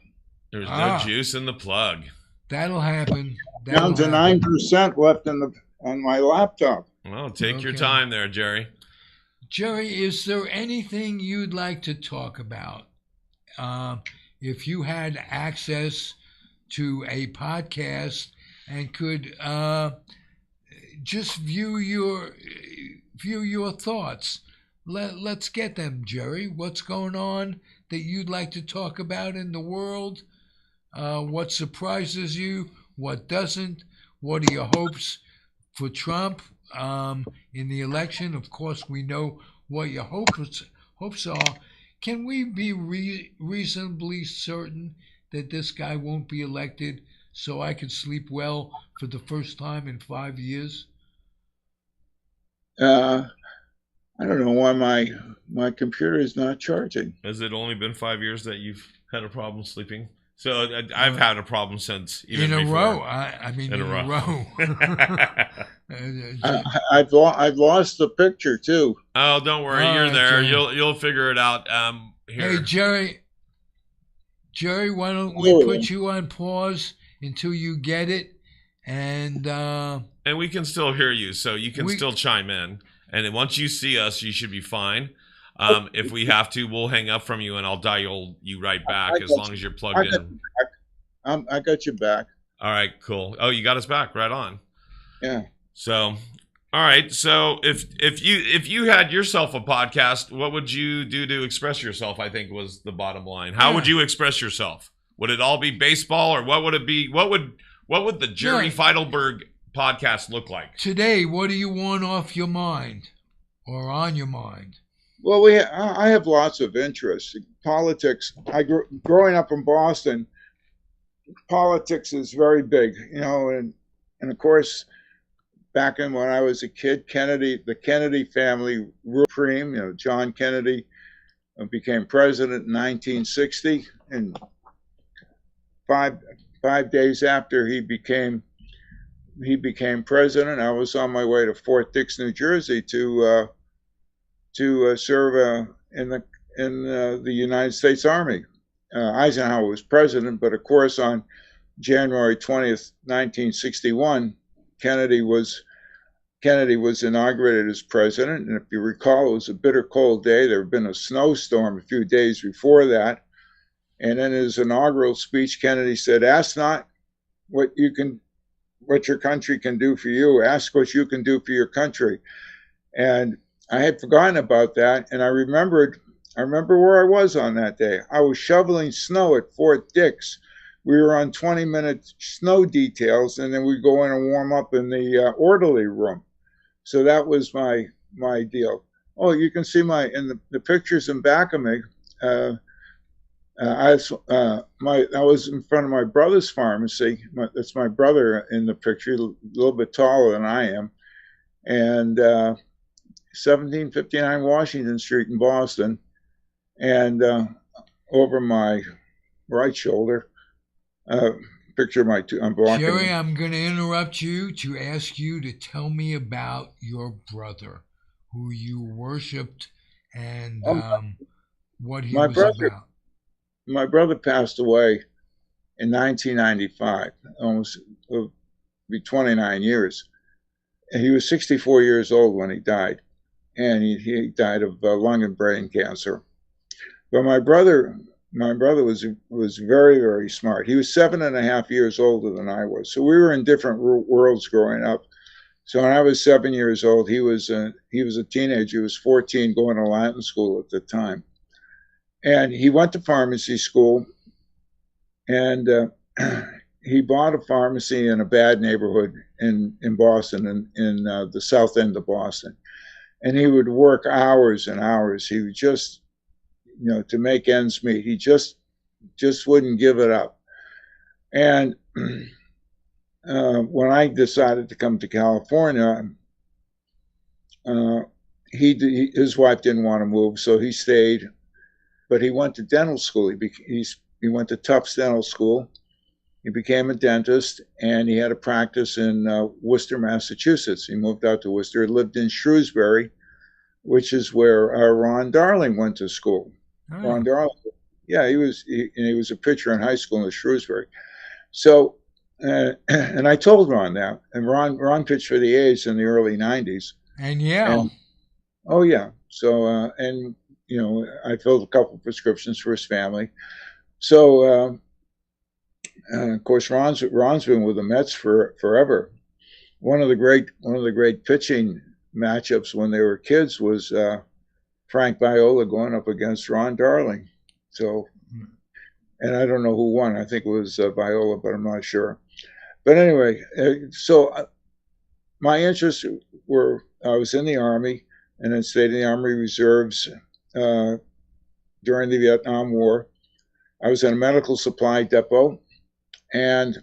There's no juice in the plug. That'll happen. Down to 9% left on my laptop. Well, take your time there, Jerry. Jerry, is there anything you'd like to talk about? If you had access to a podcast and could just view your thoughts, let's get them, Jerry. What's going on that you'd like to talk about in the world? What surprises you? What doesn't? What are your hopes for Trump in the election? Of course, we know what your hopes are. Can we be reasonably certain that this guy won't be elected so I can sleep well for the first time in 5 years? I don't know why my computer is not charging. Has it only been 5 years that you've had a problem sleeping? So I've had a problem since even in a before. row. I mean, in a row. I've lost the picture too. Oh, don't worry, you're there. Jerry. You'll figure it out. Here. Hey, Jerry, why don't we put you on pause until you get it, and we can still hear you, so you can still chime in. And then once you see us, you should be fine. If we have to, we'll hang up from you, and I'll dial you right back as long as you're plugged in. I got you back. All right, cool. Oh, you got us back. Right on. Yeah. So, all right. So if you had yourself a podcast, what would you do to express yourself? I think was the bottom line. How would you express yourself? Would it all be baseball, or what would it be? What would the Jerry Feidelberg podcast look like today? What do you want off your mind or on your mind? Well, I have lots of interests. Politics. Growing up in Boston, politics is very big, and of course, back when I was a kid, the Kennedy family ruled supreme. John Kennedy became president in 1960, and five days after he became president, I was on my way to Fort Dix, New Jersey, to serve in the United States Army. Eisenhower was president, but of course on January 20th, 1961, Kennedy was inaugurated as president. And if you recall, it was a bitter cold day. There had been a snowstorm a few days before that. And in his inaugural speech, Kennedy said, "Ask not what your country can do for you. Ask what you can do for your country." And I had forgotten about that, and I remember where I was on that day. I was shoveling snow at Fort Dix. We were on 20-minute snow details, and then we'd go in and warm up in the orderly room. So that was my deal. Oh, you can see the pictures in back of me. I was in front of my brother's pharmacy. That's my brother in the picture, a little bit taller than I am, and 1759 Washington Street in Boston, and over my right shoulder, picture my two. I'm blocking. Jerry, I'm going to interrupt you to ask you to tell me about your brother, who you worshipped, and what he was about. My brother passed away in 1995, almost be 29 years. And he was 64 years old when he died. And he died of lung and brain cancer. But my brother my brother was very, very smart. He was 7.5 years older than I was, so we were in different worlds growing up. So when I was 7 years old, he was a teenager. He was 14, going to Latin school at the time, and he went to pharmacy school, and he bought a pharmacy in a bad neighborhood in Boston, in the south end of Boston, and he would work hours and hours. He would just, to make ends meet. He just wouldn't give it up. And when I decided to come to California, his wife didn't want to move, so he stayed. But he went to dental school. He went to Tufts Dental School. He became a dentist, and he had a practice in Worcester, Massachusetts. He moved out to Worcester, lived in Shrewsbury, which is where Ron Darling went to school. Oh. Ron Darling, yeah, he was a pitcher in high school in Shrewsbury. So, and I told Ron that, and Ron pitched for the A's in the early '90s. And yeah. And, oh yeah. So, and I filled a couple of prescriptions for his family. So, of course, Ron's been with the Mets for forever. One of the great pitching matchups when they were kids was Frank Viola going up against Ron Darling. So, and I don't know who won. I think it was Viola, but I'm not sure. But anyway, so my interests were, I was in the Army and then stayed in the Army Reserves during the Vietnam War. I was in a medical supply depot, and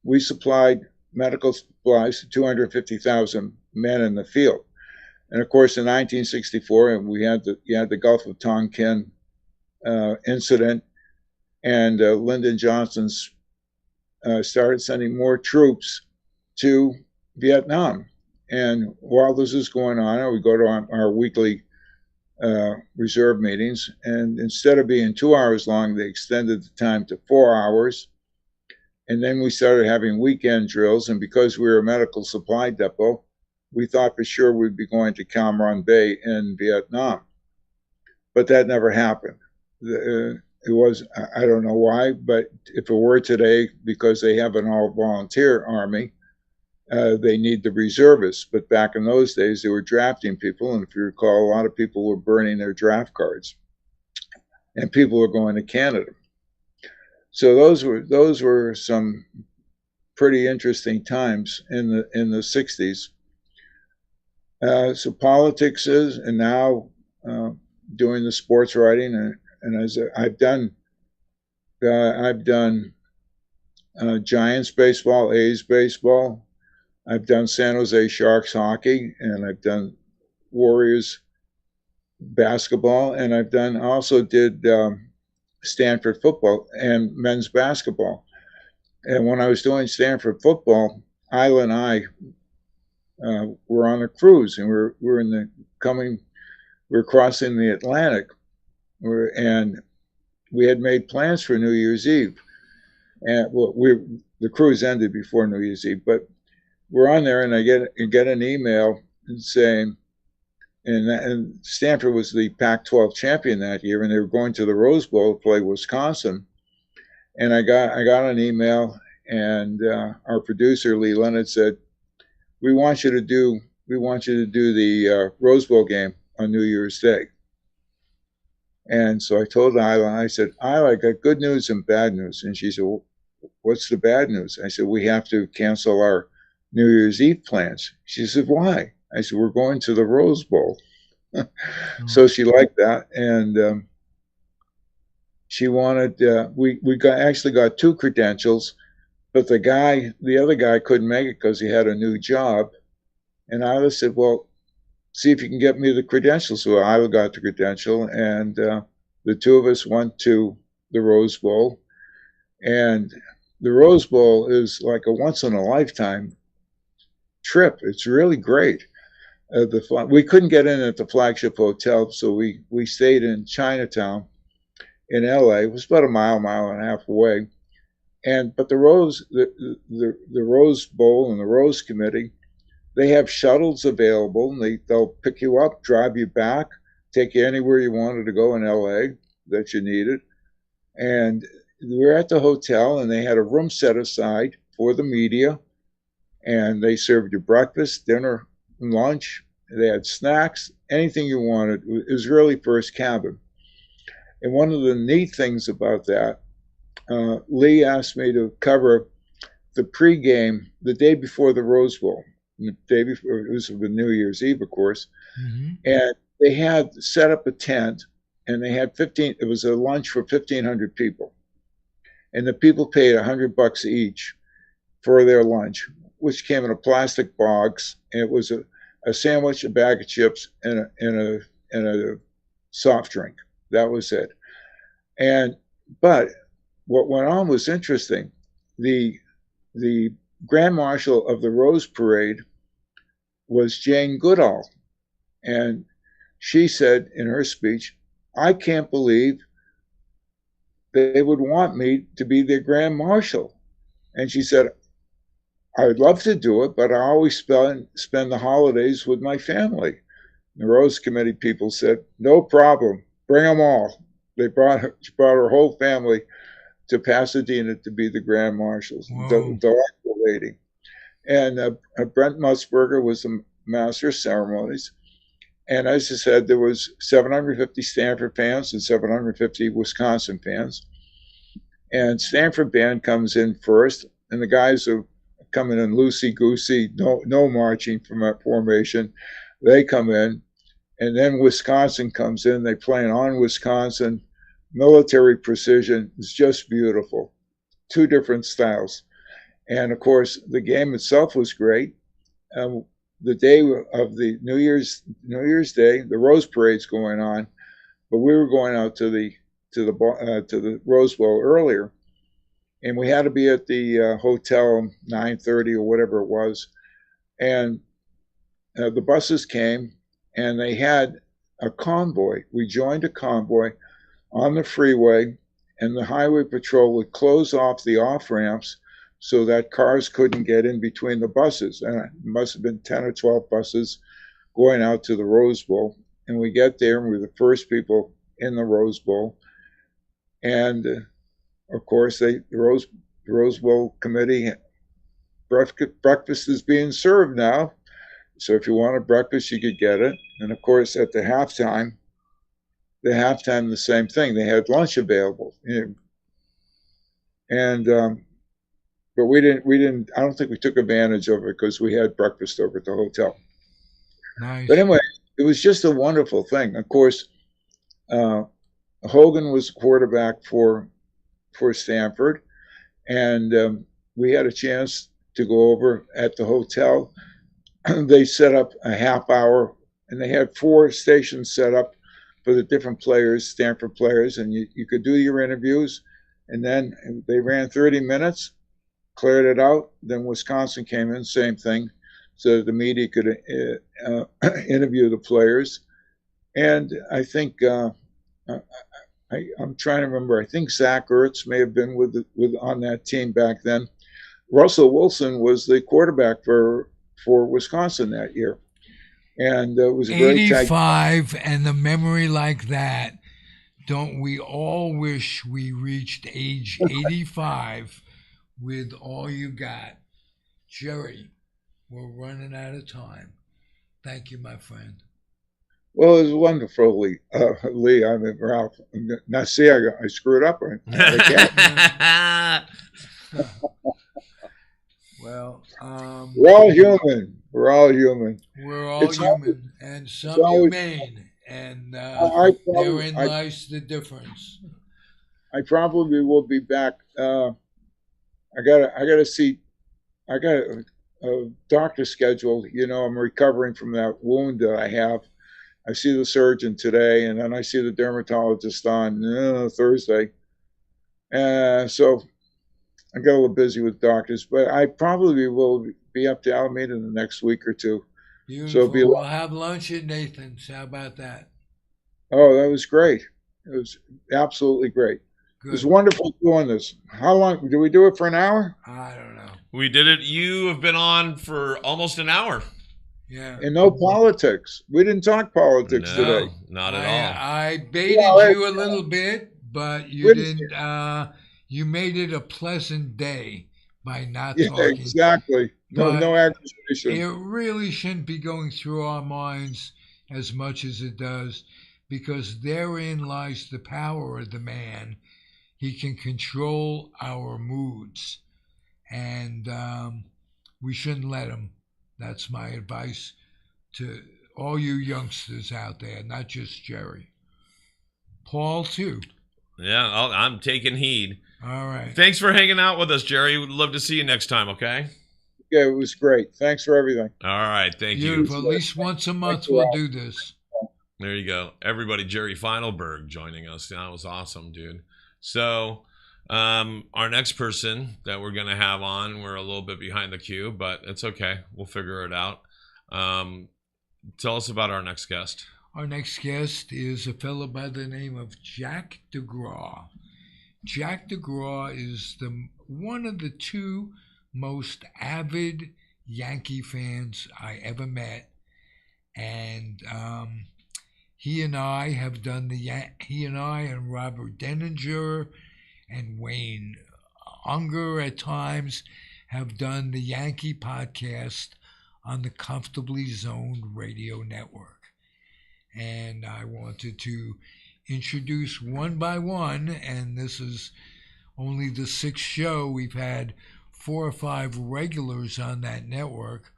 we supplied medical supplies to 250,000 men in the field. And of course, in 1964, and you had the Gulf of Tonkin incident, and Lyndon Johnson started sending more troops to Vietnam. And while this is going on, I would go to our weekly reserve meetings, and instead of being 2 hours long, they extended the time to 4 hours. And then we started having weekend drills, and because we were a medical supply depot, we thought for sure we'd be going to Cam Ranh Bay in Vietnam. But that never happened. It was, I don't know why, but if it were today, because they have an all-volunteer army, they need the reservists. But back in those days, they were drafting people, and if you recall, a lot of people were burning their draft cards, and people were going to Canada. So those were some pretty interesting times in the 60s. So politics is, and now doing the sports writing, and as I've done Giants baseball, A's baseball. I've done San Jose Sharks hockey, and I've done Warriors basketball, and also did Stanford football and men's basketball. And when I was doing Stanford football, Isla and I were on a cruise, and we're crossing the Atlantic, and we had made plans for New Year's Eve, and the cruise ended before New Year's Eve, but we're on there, and I get an email saying, and Stanford was the Pac-12 champion that year, and they were going to the Rose Bowl to play Wisconsin. And I got an email, and our producer Lee Leonard said, "We want you to do the Rose Bowl game on New Year's Day." And so I told Isla, I said, "Isla, I got good news and bad news." And she said, "Well, what's the bad news?" I said, "We have to cancel our New Year's Eve plans." She said, "Why?" I said, "We're going to the Rose Bowl." So she liked that, and she wanted. We actually got two credentials, but the other guy couldn't make it because he had a new job. And Isla said, "Well, see if you can get me the credentials." So Isla got the credential, and the two of us went to the Rose Bowl. And the Rose Bowl is like a once in a lifetime trip. It's really great. We couldn't get in at the flagship hotel, so we stayed in Chinatown in LA. It was about a mile and a half away. But the Rose Bowl and the Rose Committee, they have shuttles available, and they'll pick you up, drive you back, take you anywhere you wanted to go in LA that you needed. And we were at the hotel, and they had a room set aside for the media, and they served you breakfast, dinner, and lunch. They had snacks, anything you wanted. It was really first cabin. And one of the neat things about that, Lee asked me to cover the pregame the day before the Rose Bowl. The day before, it was the New Year's Eve, of course, Mm-hmm. and they had set up a tent, and they had 15. It was a lunch for 1,500 people, and the people paid $100 each for their lunch, which came in a plastic box, and it was a sandwich, a bag of chips, and a soft drink. That was it. And but what went on was interesting. The Grand Marshal of the Rose Parade was Jane Goodall, and she said in her speech, "I can't believe they would want me to be their Grand Marshal." And she said, "I would love to do it, but I always spend the holidays with my family." The Rose Committee people said, "No problem, bring them all." She brought her whole family to Pasadena to be the Grand Marshals. Delightful lady. And Brent Musburger was the master of ceremonies. And as I said, there was 750 Stanford fans and 750 Wisconsin fans. And Stanford band comes in first, and the guys are coming in loosey-goosey, no marching from that formation. They come in, and then Wisconsin comes in. They play on Wisconsin. Military precision is just beautiful. Two different styles. And of course, the game itself was great. The day of the New Year's Day, the Rose Parade's going on, but we were going out to the Rose Bowl earlier, and we had to be at the hotel 9:30 or whatever it was, and the buses came, and they had a convoy. We joined a convoy on the freeway, and the highway patrol would close off the off ramps so that cars couldn't get in between the buses. And it must have been 10 or 12 buses going out to the Rose Bowl. And we get there, and we're the first people in the Rose Bowl. And of course, the Rose Bowl committee, breakfast is being served now. So if you wanted breakfast, you could get it. And of course, at the halftime, the same thing. They had lunch available. And but we didn't. I don't think we took advantage of it because we had breakfast over at the hotel. Nice. But anyway, it was just a wonderful thing. Of course, Hogan was quarterback for Stanford, and we had a chance to go over at the hotel. They set up a half hour, and they had 4 stations set up for the different players, Stanford players, and you could do your interviews, and then they ran 30 minutes, cleared it out. Then Wisconsin came in, same thing, so the media could interview the players. And I think I'm trying to remember. I think Zach Ertz may have been with on that team back then. Russell Wilson was the quarterback for Wisconsin that year, and it was a very tight. 85, and the memory like that. Don't we all wish we reached age 85 with all you got? Jerry, we're running out of time. Thank you, my friend. Well, it was wonderful, Lee. I mean, Ralph. Now, see, I screwed up. Well, we're all human. We're all human. We're all human, and some humane, and therein lies the difference. I probably will be back. I gotta see. I got a doctor scheduled. I'm recovering from that wound that I have. I see the surgeon today, and then I see the dermatologist on Thursday. So I got a little busy with doctors, but I probably will be up to Alameda in the next week or two. Beautiful. So we'll have lunch at Nathan's. How about that? Oh, that was great. It was absolutely great. Good. It was wonderful doing this. How long did we do it for? An hour? I don't know. We did it. You have been on for almost an hour. Yeah. And no politics. We didn't talk politics today. Not at all. I baited you a little bit, but you Wouldn't didn't. You made it a pleasant day by not Yeah, talking. exactly. No, But no accusation. it really shouldn't be going through our minds as much as it does, because therein lies the power of the man. He can control our moods, and we shouldn't let him. That's my advice to all you youngsters out there, not just Jerry. Paul, too. Yeah, I'm taking heed. All right. Thanks for hanging out with us, Jerry. We'd love to see you next time, okay? Yeah, it was great. Thanks for everything. All right, thank you. Beautiful. At least once a month you, we'll Rob. do this. There you go. Everybody, Jerry Feinelberg joining us. That was awesome, dude. So, our next person that we're going to have on, we're a little bit behind the queue, but it's okay. We'll figure it out. Tell us about our next guest. Our next guest is a fellow by the name of Jack DeGraw. Jack DeGraw is one of the two most avid Yankee fans I ever met, and he and I and Robert Denninger and Wayne Unger at times have done the Yankee podcast on the Comfortably Zoned radio network. And I wanted to introduce one by one, and this is only the 6th show. We've had 4 or 5 regulars on that network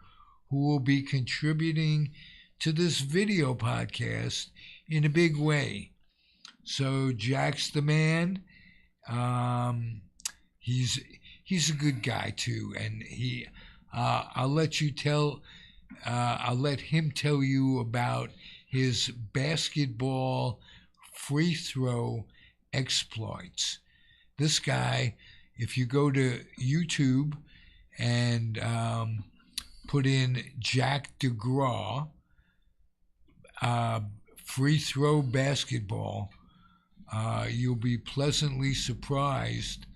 who will be contributing to this video podcast in a big way. So Jack's the man. He's a good guy too, and I'll let him tell you about his basketball free throw exploits. This guy, if you go to YouTube and put in Jack DeGraw free throw basketball, you'll be pleasantly surprised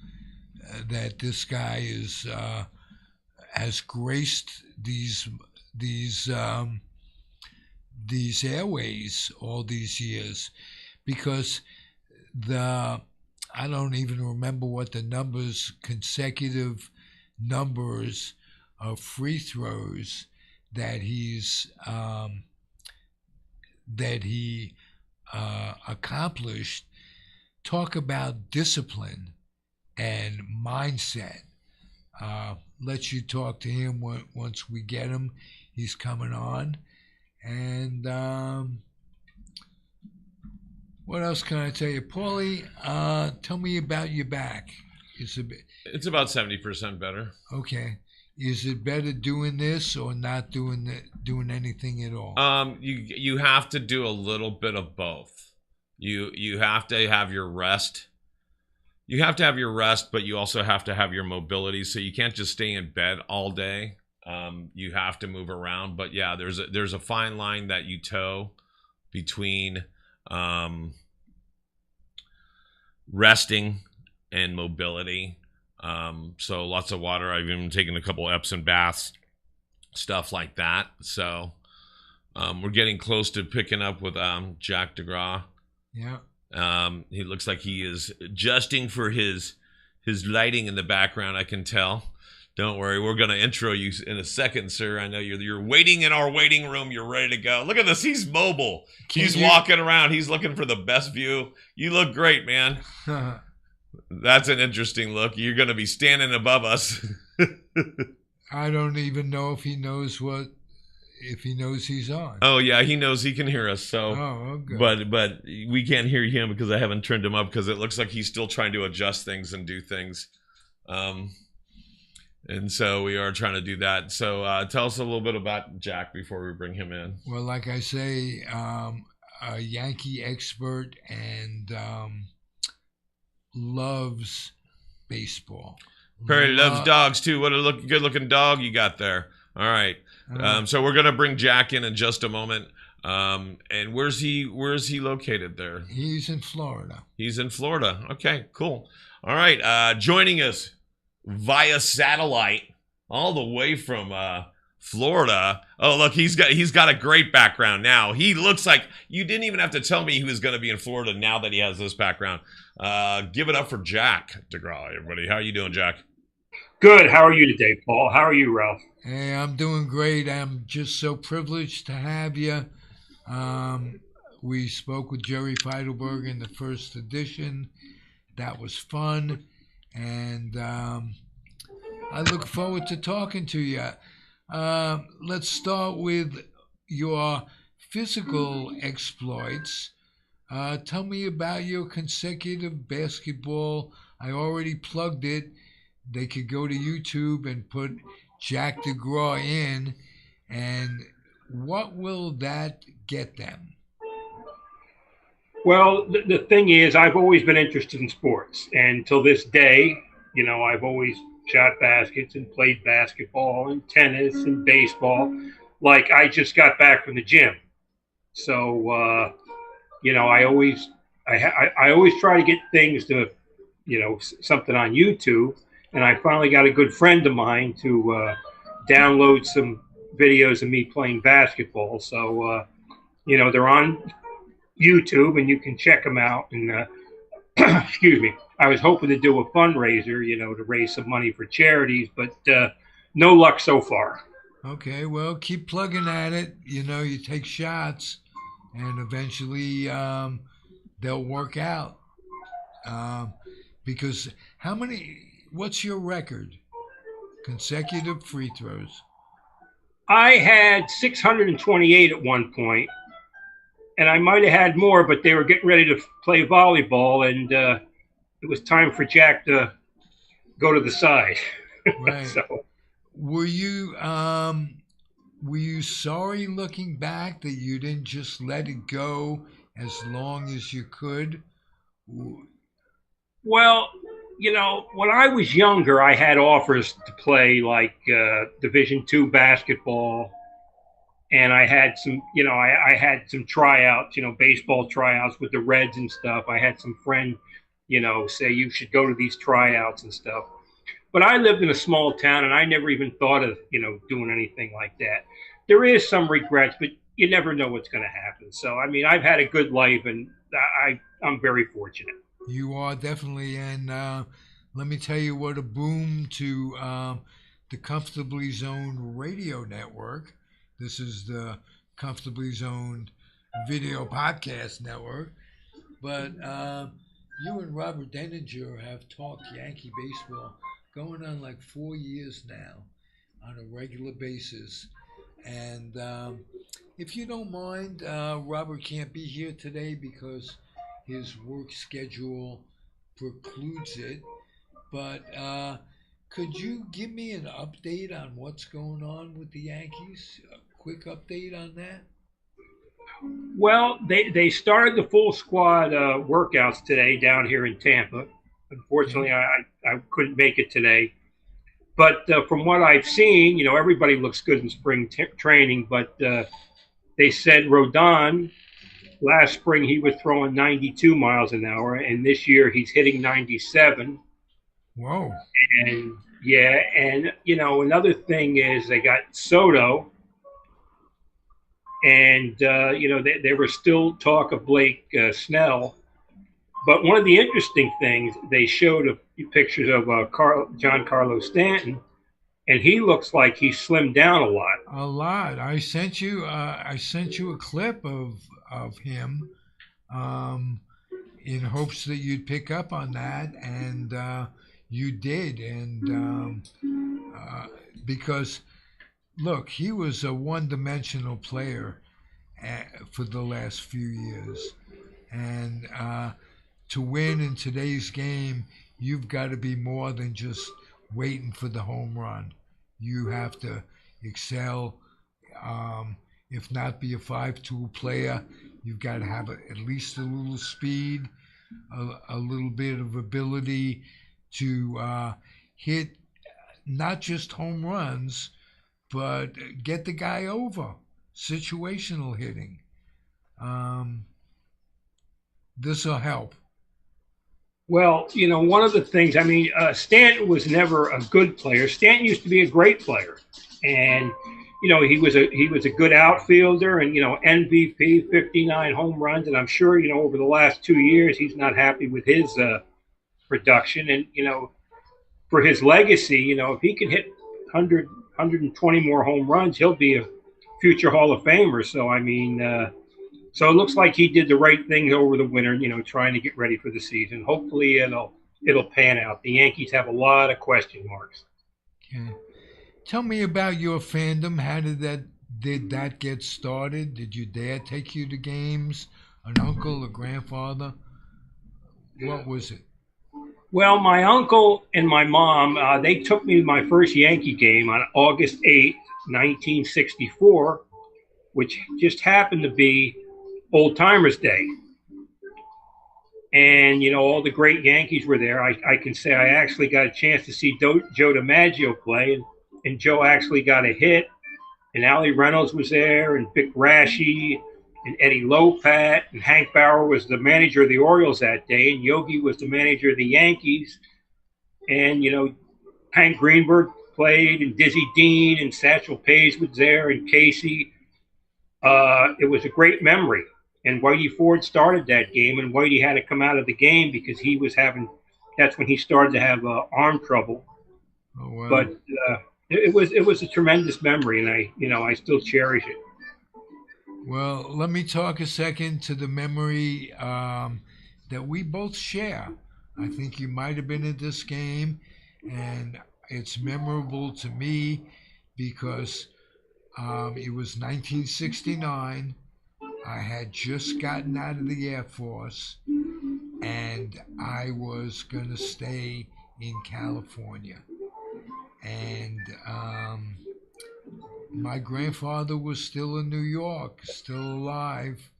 that this guy has graced these airways all these years, because I don't even remember what the consecutive numbers of free throws that he accomplished. Talk about discipline and mindset. Let you talk to him once we get him. He's coming on. And what else can I tell you? Paulie, tell me about your back. It's about 70% better. Okay. Is it better doing this or not doing anything at all? You have to do a little bit of both. You have to have your rest. You have to have your rest, but you also have to have your mobility. So you can't just stay in bed all day. You have to move around. But yeah, there's a fine line that you toe between resting and mobility. So lots of water. I've even taken a couple Epsom baths, stuff like that. So we're getting close to picking up with Jack DeGraw. Yeah. He looks like he is adjusting for his lighting in the background, I can tell. Don't worry, we're going to intro you in a second, sir. I know you're waiting in our waiting room. You're ready to go. Look at this. He's mobile. He's walking around. He's looking for the best view. You look great, man. That's an interesting look. You're going to be standing above us. I don't even know if he knows he's on. Oh yeah, he knows. He can hear us. So, okay. but we can't hear him because I haven't turned him up, because it looks like he's still trying to adjust things and do things. And so we are trying to do that. So tell us a little bit about Jack before we bring him in. Well, like I say, a Yankee expert and loves baseball. Perry loves dogs too. What a good-looking dog you got there. All right. So we're gonna bring Jack in just a moment. And where's he located there? He's in Florida. He's in Florida. Okay, cool. All right. Joining us via satellite, all the way from Florida. Oh, look, he's got a great background now. He looks like you didn't even have to tell me he was going to be in Florida now that he has this background. Give it up for Jack DeGraw, everybody. How you doing, Jack? Good. How are you today, Paul? How are you, Ralph? Hey, I'm doing great. I'm just so privileged to have you. We spoke with Jerry Feidelberg in the first edition. That was fun. And I look forward to talking to you. Let's start with your physical exploits. Tell me about your consecutive basketball. I already plugged it. They could go to YouTube and put Jack DeGraw in, and what will that get them? Well, the thing is, I've always been interested in sports. And till this day, I've always shot baskets and played basketball and tennis and baseball. Like, I just got back from the gym. So, I always try to get things to, something on YouTube. And I finally got a good friend of mine to download some videos of me playing basketball. So, they're on YouTube and you can check them out. And excuse me, I was hoping to do a fundraiser, to raise some money for charities, but no luck so far. Okay, well, keep plugging at it. You take shots, and eventually they'll work out. Because what's your record? Consecutive free throws. I had 628 at one point, and I might have had more, but they were getting ready to play volleyball, and it was time for Jack to go to the side. Right. So, were you sorry looking back that you didn't just let it go as long as you could? well, when I was younger, I had offers to play like Division II basketball, and I had some, I had some tryouts, baseball tryouts with the Reds and stuff. I had some friend, say you should go to these tryouts and stuff. But I lived in a small town, and I never even thought of, doing anything like that. There is some regrets, but you never know what's going to happen. So, I mean, I've had a good life, and I'm very fortunate. You are definitely, and let me tell you what a boom to the Comfortably Zoned radio network. This is the Comfortably Zoned video podcast network. But you and Robert Denninger have talked Yankee baseball going on like 4 years now on a regular basis. And if you don't mind, Robert can't be here today because his work schedule precludes it. But could you give me an update on what's going on with the Yankees? A quick update on that? Well, they started the full squad workouts today down here in Tampa. Unfortunately, I couldn't make it today. But from what I've seen, everybody looks good in spring training. But they said Rodon, last spring he was throwing 92 miles an hour, and this year he's hitting 97. Whoa. And yeah, and another thing is they got Soto, and there was still talk of Blake Snell. But one of the interesting things, they showed a few pictures of Giancarlo Stanton, and he looks like he slimmed down a lot. A lot. I sent you a clip of him in hopes that you'd pick up on that, and you did. And because look, he was a one-dimensional player for the last few years, and to win in today's game, you've got to be more than just waiting for the home run. You have to excel. If not be a 5-tool player, you've got to have at least a little speed, a little bit of ability to hit not just home runs, but get the guy over. Situational hitting. This will help. Well, one of the things, Stanton was never a good player. Stanton used to be a great player. And, he was a good outfielder, and MVP, 59 home runs, and I'm sure over the last 2 years he's not happy with his production, and for his legacy, if he can hit 120 more home runs, he'll be a future Hall of Famer. So I mean, so it looks like he did the right thing over the winter, trying to get ready for the season. Hopefully it'll pan out. The Yankees have a lot of question marks. Okay. Tell me about your fandom. How did that get started? Did your dad take you to games? An uncle, a grandfather? What was it? Well, my uncle and my mom, they took me to my first Yankee game on August 8th, 1964, which just happened to be Old Timers Day. And, all the great Yankees were there. I can say I actually got a chance to see Joe DiMaggio play, and Joe actually got a hit. And Allie Reynolds was there, and Vic Raschi, and Eddie Lopat, and Hank Bauer was the manager of the Orioles that day, and Yogi was the manager of the Yankees. And, Hank Greenberg played, and Dizzy Dean, and Satchel Paige was there, and Casey. It was a great memory. And Whitey Ford started that game, and Whitey had to come out of the game because that's when he started to have arm trouble. Oh, wow. But it was a tremendous memory, and I still cherish it. Well, let me talk a second to the memory that we both share. I think you might have been at this game, and it's memorable to me because it was 1969. I had just gotten out of the Air Force, and I was going to stay in California. And my grandfather was still in New York, still alive,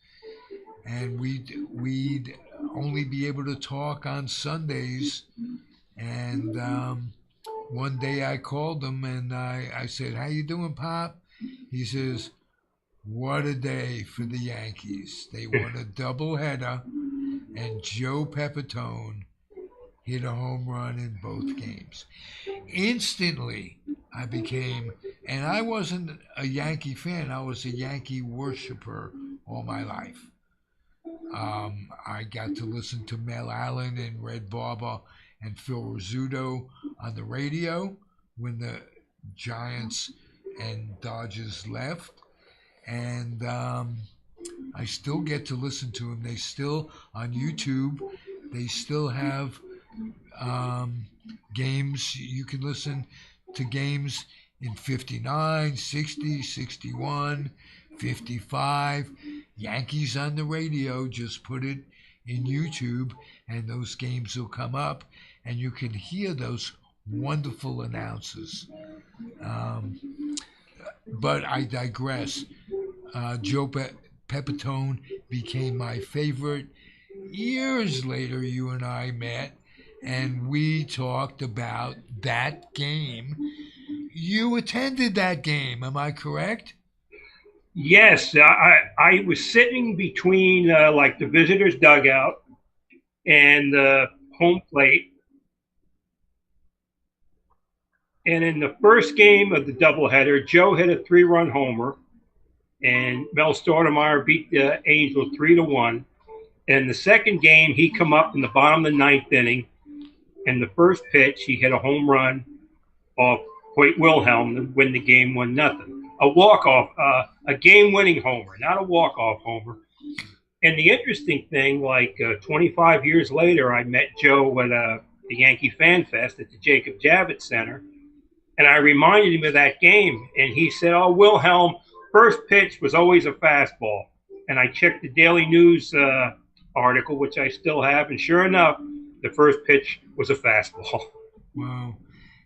and we'd only be able to talk on Sundays. And one day I called him and I said, "How you doing, Pop?" He says, "What a day for the Yankees. They won a doubleheader, and Joe Pepitone hit a home run in both games." Instantly, I became, and I wasn't a Yankee fan, I was a Yankee worshiper all my life. I got to listen to Mel Allen and Red Barber and Phil Rizzuto on the radio when the Giants and Dodgers left. And I still get to listen to them. They still, on YouTube, they still have games. You can listen to games in 59, 60, 61, 55. Yankees on the radio, just put it in YouTube and those games will come up and you can hear those wonderful announcers. But I digress. Joe Pepitone became my favorite. Years later, you and I met, and we talked about that game. You attended that game, am I correct? Yes, I was sitting between like the visitors' dugout and the home plate. And in the first game of the doubleheader, Joe hit a 3-run homer, and Mel Stoudemire beat the Angels 3-1. And the second game, he come up in the bottom of the 9th inning, and the first pitch, he hit a home run off Hoyt Wilhelm to win the game 1-0. A walk-off, a game-winning homer, not a walk-off homer. And the interesting thing, like 25 years later, I met Joe at the Yankee Fan Fest at the Jacob Javits Center, and I reminded him of that game, and he said, "Oh, Wilhelm, first pitch was always a fastball." And I checked the Daily News article, which I still have, and sure enough, the first pitch was a fastball. Wow.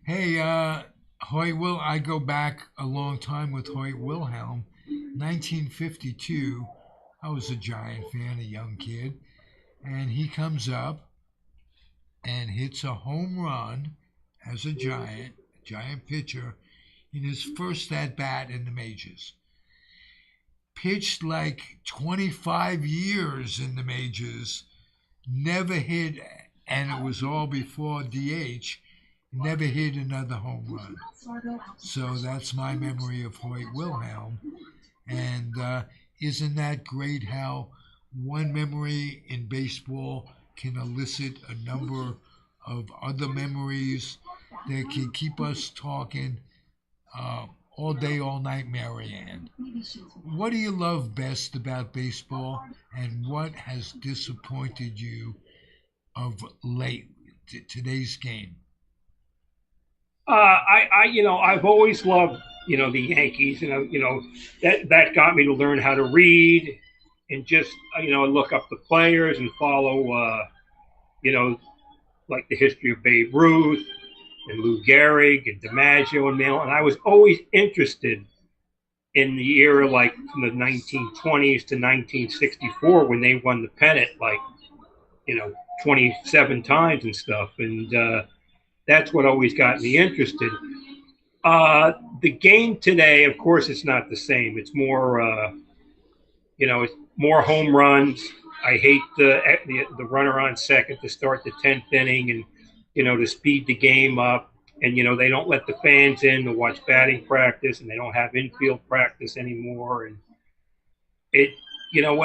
Hey, I go back a long time with Hoyt Wilhelm. 1952, I was a Giant fan, a young kid, and he comes up and hits a home run as a Giant pitcher in his first at-bat in the majors. Pitched like 25 years in the majors, never hit, and it was all before DH, never hit another home run. So that's my memory of Hoyt Wilhelm. And isn't that great how one memory in baseball can elicit a number of other memories that can keep us talking uh, all day, all night, Marianne? What do you love best about baseball, and what has disappointed you of late, today's game? I've always loved, the Yankees. That got me to learn how to read and just, look up the players and follow, you know, like the history of Babe Ruth and Lou Gehrig and DiMaggio and Mel. And I was always interested in the era, like from the 1920s to 1964 when they won the pennant, like, you know, 27 times and stuff. And that's what always got me interested. The game today, of course, it's not the same. It's more, it's more home runs. I hate the runner on second to start the 10th inning and, to speed the game up. And, they don't let the fans in to watch batting practice, and they don't have infield practice anymore. And it,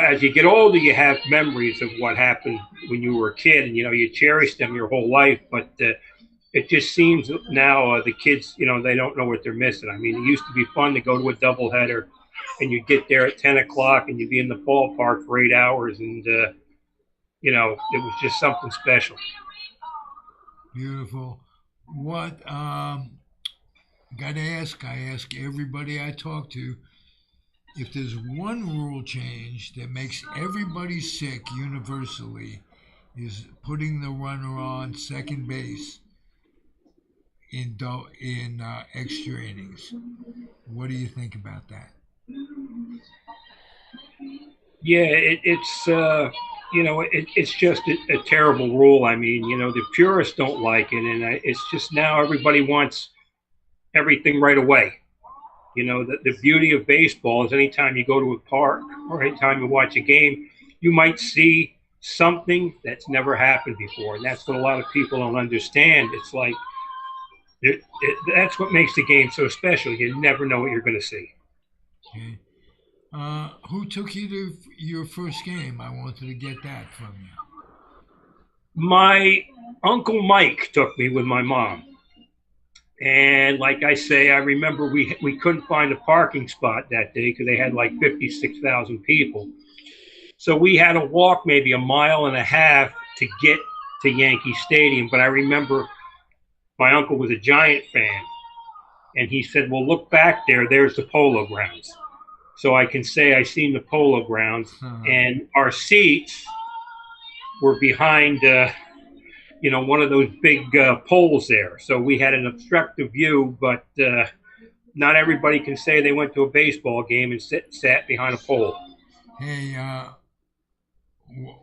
as you get older, you have memories of what happened when you were a kid, and, you cherish them your whole life. But it just seems now the kids, they don't know what they're missing. I mean, it used to be fun to go to a doubleheader, and you'd get there at 10 o'clock, and you'd be in the ballpark for 8 hours, and it was just something special. Beautiful. What I ask everybody I talk to, if there's one rule change that makes everybody sick universally, is putting the runner on second base in extra innings. What do you think about that? Yeah, it's just a terrible rule. I mean, the purists don't like it, and it's just now everybody wants everything right away. The beauty of baseball is anytime you go to a park or anytime you watch a game, you might see something that's never happened before, and that's what a lot of people don't understand. It's like that's what makes the game so special. You never know what you're going to see. Okay. Who took you to your first game? I wanted to get that from you. My Uncle Mike took me with my mom. And like I say, I remember we couldn't find a parking spot that day because they had like 56,000 people. So we had to walk maybe a mile and a half to get to Yankee Stadium. But I remember my uncle was a Giant fan. And he said, well, look back there. There's the Polo Grounds. So I can say I seen the Polo Grounds. And our seats were behind one of those big poles there. So we had an obstructive view, but not everybody can say they went to a baseball game and sat behind a pole. Hey,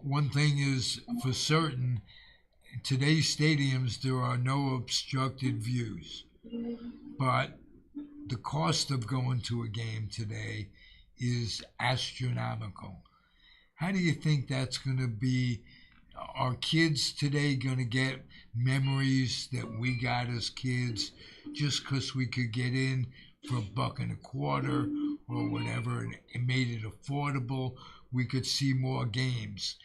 one thing is for certain, in today's stadiums, there are no obstructed views. But the cost of going to a game today is astronomical. How do you think that's going to be? Are kids today going to get memories that we got as kids just because we could get in for $1.25 or whatever, and it made it affordable? We could see more games.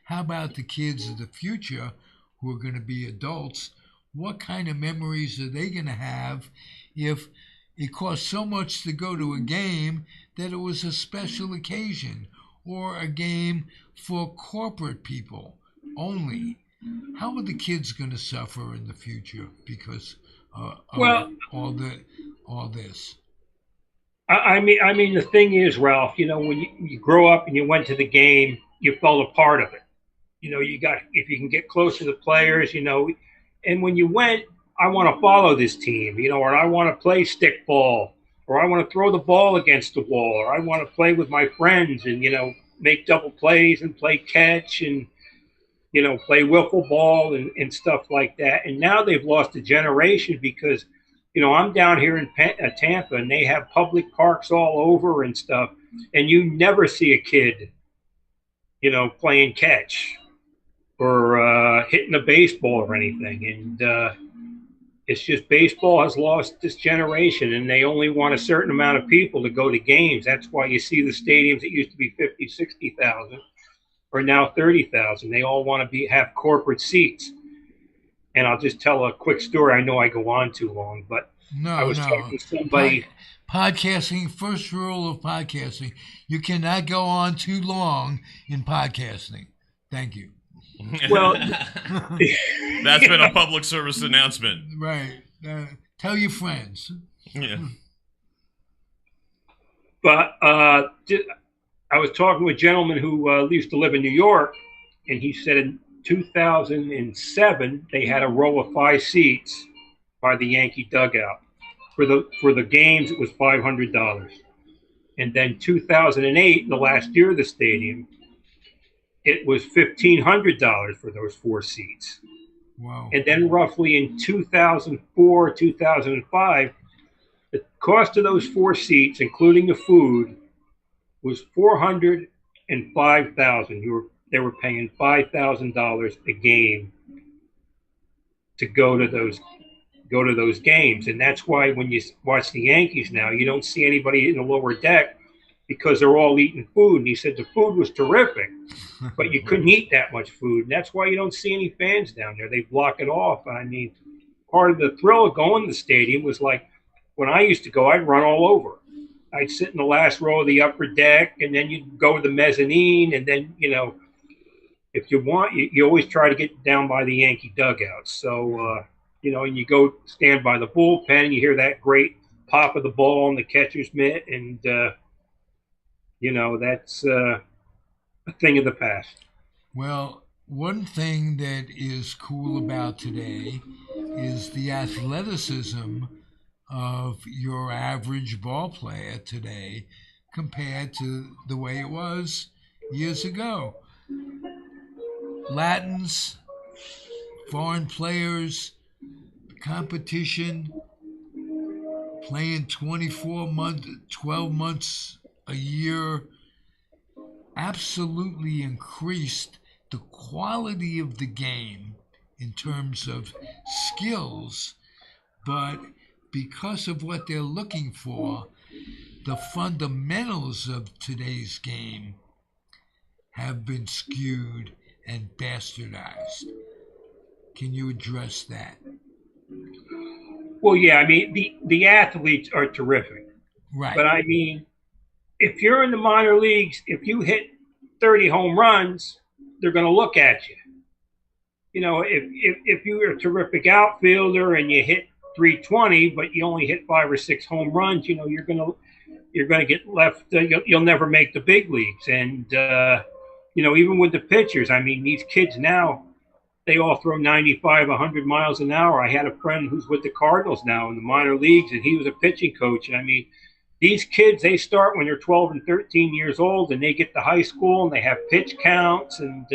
How about the kids of the future who are going to be adults? What kind of memories are they going to have if it cost so much to go to a game that it was a special occasion or a game for corporate people only? How are the kids going to suffer in the future because of all this? I mean, the thing is, Ralph. When you grow up and you went to the game, you felt a part of it. If you can get close to the players, and when you went, I want to follow this team, or I want to play stick ball, or I want to throw the ball against the wall, or I want to play with my friends and make double plays and play catch and play wiffle ball and stuff like that. And now they've lost a generation because, I'm down here in Tampa and they have public parks all over and stuff. And you never see a kid, playing catch or hitting a baseball or anything. And It's just baseball has lost this generation, and they only want a certain amount of people to go to games. That's why you see the stadiums that used to be 50, 60,000 are now 30,000. They all want to have corporate seats. And I'll just tell a quick story. I know I go on too long, but I No, was no. talking to somebody. Podcasting, first rule of podcasting, you cannot go on too long in podcasting. Thank you. Well, That's been a public service announcement. Right. Tell your friends. Yeah. But I was talking to a gentleman who used to live in New York, and he said in 2007 they had a row of 5 seats by the Yankee dugout. For the games, it was $500. And then 2008, the last year of the stadium, it was $1,500 for those 4 seats. Wow. And then roughly in 2004, 2005, the cost of those 4 seats, including the food, was $405,000. They were paying $5,000 a game to go to those games. And that's why when you watch the Yankees now, you don't see anybody in the lower deck because they're all eating food. And he said the food was terrific, but you couldn't eat that much food. And that's why you don't see any fans down there. They block it off. I mean, part of the thrill of going to the stadium was like when I used to go, I'd run all over. I'd sit in the last row of the upper deck, and then you'd go to the mezzanine, and then, if you want, you always try to get down by the Yankee dugout. So, and you go stand by the bullpen, and you hear that great pop of the ball in the catcher's mitt, and, that's a thing of the past. Well, one thing that is cool about today is the athleticism of your average ball player today compared to the way it was years ago. Latins, foreign players, competition, playing 24 months, 12 months a year, absolutely increased the quality of the game in terms of skills, but because of what they're looking for, the fundamentals of today's game have been skewed and bastardized. Can you address that? Well, yeah, I mean, the athletes are terrific. Right. But I mean, if you're in the minor leagues, if you hit 30 home runs, they're going to look at you. If you're a terrific outfielder and you hit 320, but you only hit 5 or 6 home runs, you're gonna get left. You'll never make the big leagues. And even with the pitchers, I mean, these kids now, they all throw 95, 100 miles an hour. I had a friend who's with the Cardinals now in the minor leagues, and he was a pitching coach. And I mean, these kids, they start when they're 12 and 13 years old, and they get to high school, and they have pitch counts. And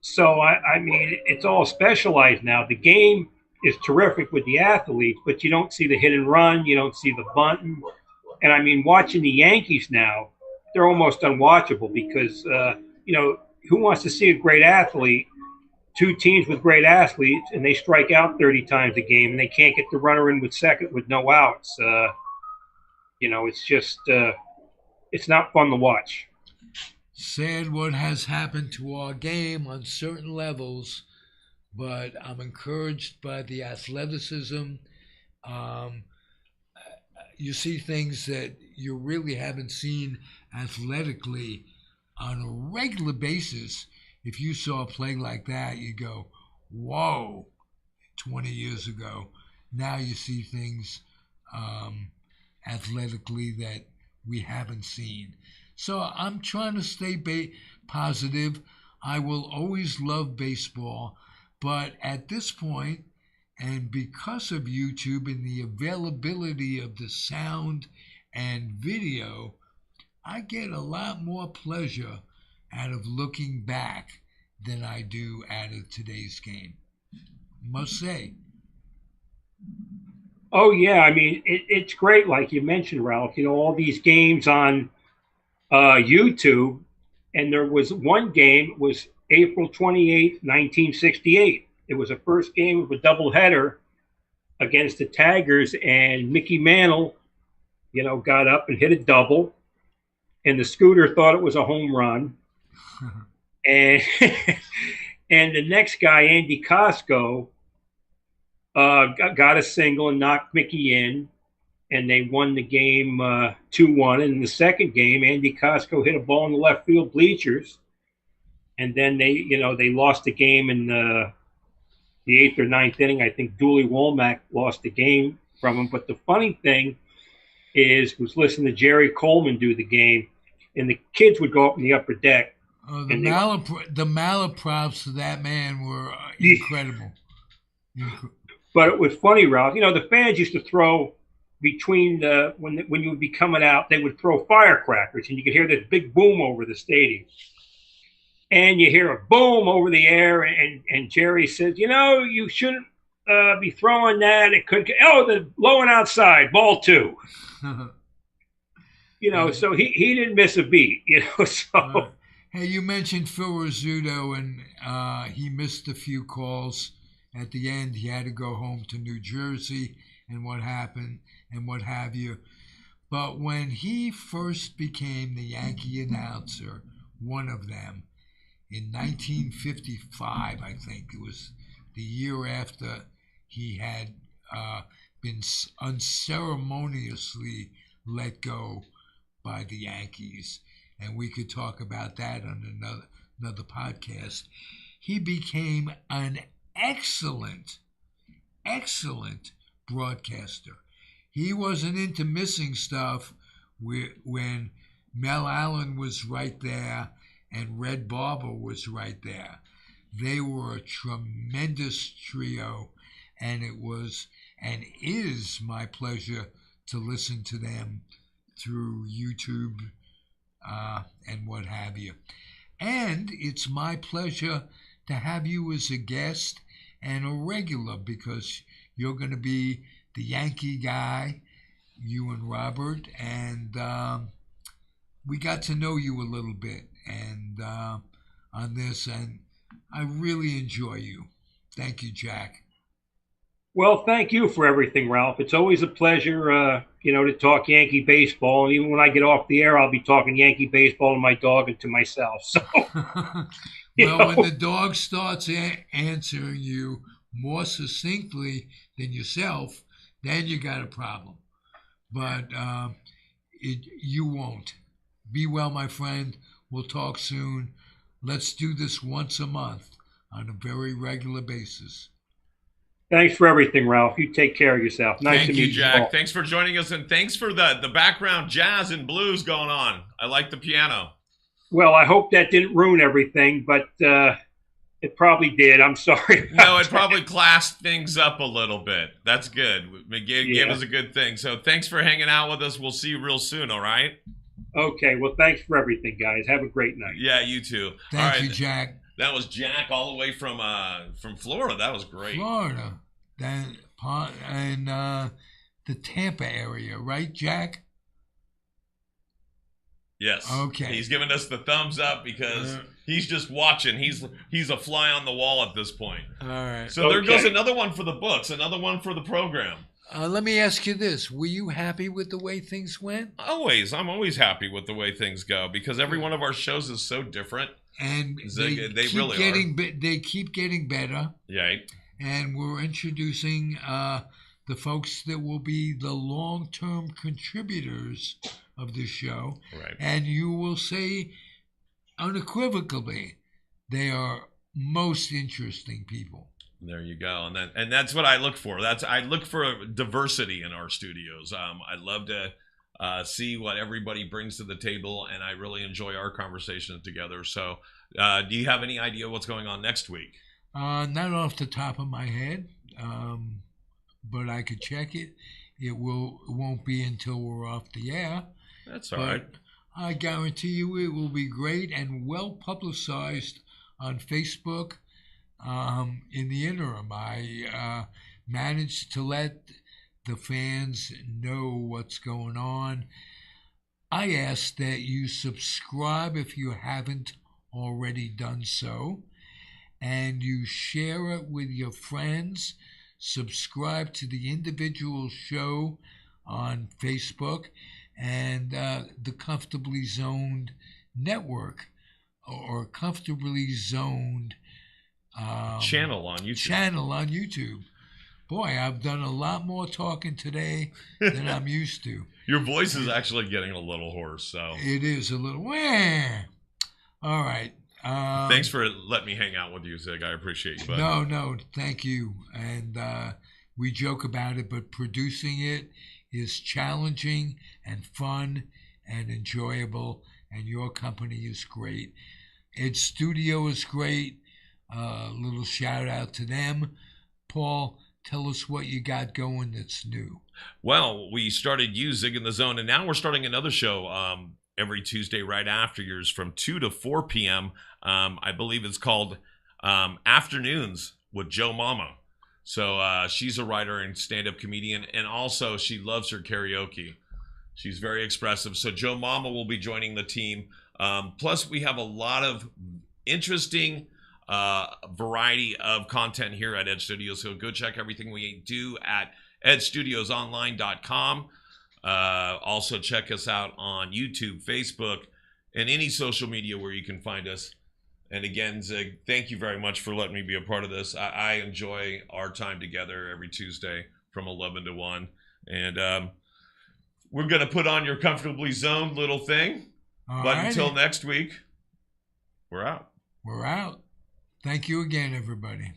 so, I mean, it's all specialized now. The game is terrific with the athletes, but you don't see the hit and run. You don't see the bunting. And I mean, watching the Yankees now, they're almost unwatchable because, who wants to see a great athlete, 2 teams with great athletes, and they strike out 30 times a game and they can't get the runner in with second with no outs? It's just, it's not fun to watch. Sad what has happened to our game on certain levels, but I'm encouraged by the athleticism. You see things that you really haven't seen athletically on a regular basis. If you saw a play like that, you go, whoa, 20 years ago. Now you see things athletically that we haven't seen. So I'm trying to stay positive. I will always love baseball, but at this point, and because of YouTube and the availability of the sound and video, I get a lot more pleasure out of looking back than I do out of today's game. Must say. Oh, yeah. I mean, it's great. Like you mentioned, Ralph, all these games on YouTube. And there was one game, was April 28th, 1968. It was the first game of a doubleheader against the Tigers, and Mickey Mantle, got up and hit a double, and the Scooter thought it was a home run, and and the next guy, Andy Costco, got a single and knocked Mickey in, and they won the game 2-1. And in the second game, Andy Costco hit a ball in the left field bleachers, and then they lost the game in the eighth or ninth inning. I think Dooley Womack lost the game from him. But the funny thing was listening to Jerry Coleman do the game, and the kids would go up in the upper deck. The malaprops to that man were incredible. But it was funny, Ralph. The fans used to throw between when you would be coming out, they would throw firecrackers, and you could hear this big boom over the stadium. And you hear a boom over the air, and Jerry says, you shouldn't be throwing that. It could the low and outside, ball 2. So he didn't miss a beat. So. Hey, you mentioned Phil Rizzuto, and he missed a few calls. At the end, he had to go home to New Jersey, and what happened, and what have you. But when he first became the Yankee announcer, one of them, in 1955, I think it was the year after he had been unceremoniously let go by the Yankees, and we could talk about that on another podcast. He became an excellent broadcaster. He wasn't into missing stuff when Mel Allen was right there and Red Barber was right there. They were a tremendous trio, and it was and is my pleasure to listen to them through YouTube and what have you. And it's my pleasure to have you as a guest and a regular, because you're going to be the Yankee guy, you and Robert, and we got to know you a little bit and on this, and I really enjoy you. Thank you, Jack. Well, thank you for everything, Ralph. It's always a pleasure, to talk Yankee baseball. And even when I get off the air, I'll be talking Yankee baseball to my dog and to myself. So, when the dog starts answering you more succinctly than yourself, then you got a problem. But you won't. Be well, my friend. We'll talk soon. Let's do this once a month on a very regular basis. Thanks for everything, Ralph. You take care of yourself. Nice to meet you, Jack. all. Thanks for joining us, and thanks for the background jazz and blues going on. I like the piano. Well, I hope that didn't ruin everything, but it probably did. I'm sorry. No, it probably classed things up a little bit. That's good. It gave us a good thing. So thanks for hanging out with us. We'll see you real soon, all right? Okay. Well, thanks for everything, guys. Have a great night. Yeah, you too. Thank you, Jack. That was Jack all the way from Florida. That was great. Florida. And the Tampa area, right, Jack? Yes. Okay. He's giving us the thumbs up because he's just watching. He's a fly on the wall at this point. All right. So there goes another one for the books, another one for the program. Let me ask you this. Were you happy with the way things went? Always. I'm always happy with the way things go because every one of our shows is so different. And they really are. They keep getting better. Yeah. And we're introducing the folks that will be the long-term contributors of this show. Right. And you will say unequivocally, they are most interesting people. There you go, and that's what I look for. I look for diversity in our studios. I love to see what everybody brings to the table, and I really enjoy our conversation together. So, do you have any idea what's going on next week? Not off the top of my head, but I could check it. It won't be until we're off the air. That's all right. I guarantee you it will be great and well publicized on Facebook. In the interim, I managed to let the fans know what's going on. I ask that you subscribe if you haven't already done so, and you share it with your friends subscribe to the individual show on Facebook and the Comfortably Zoned Network or Comfortably Zoned channel on YouTube. Channel on YouTube. Boy, I've done a lot more talking today than I'm used to. Your voice is actually getting a little hoarse, so. It is a little. Wah. All right. Thanks for letting me hang out with you, Zig. I appreciate you, bud. No, thank you. And we joke about it, but producing it is challenging and fun and enjoyable, and your company is great. Ed Studio is great. Little shout out to them. Paul, tell us what you got going that's new. Well, we started Zig in the Zone, and now we're starting another show every Tuesday right after yours from 2 to 4 p.m. I believe it's called Afternoons with Joe Mama. So she's a writer and stand-up comedian, and also she loves her karaoke. She's very expressive. So Joe Mama will be joining the team. Plus, we have a lot of interesting variety of content here at Ed Studios. So go check everything we do at edstudiosonline.com. Also check us out on YouTube, Facebook, and any social media where you can find us. And again, Zig, thank you very much for letting me be a part of this. I enjoy our time together every Tuesday from 11 to 1. And we're going to put on your Comfortably Zoned little thing. But until next week, we're out. We're out. Thank you again, everybody.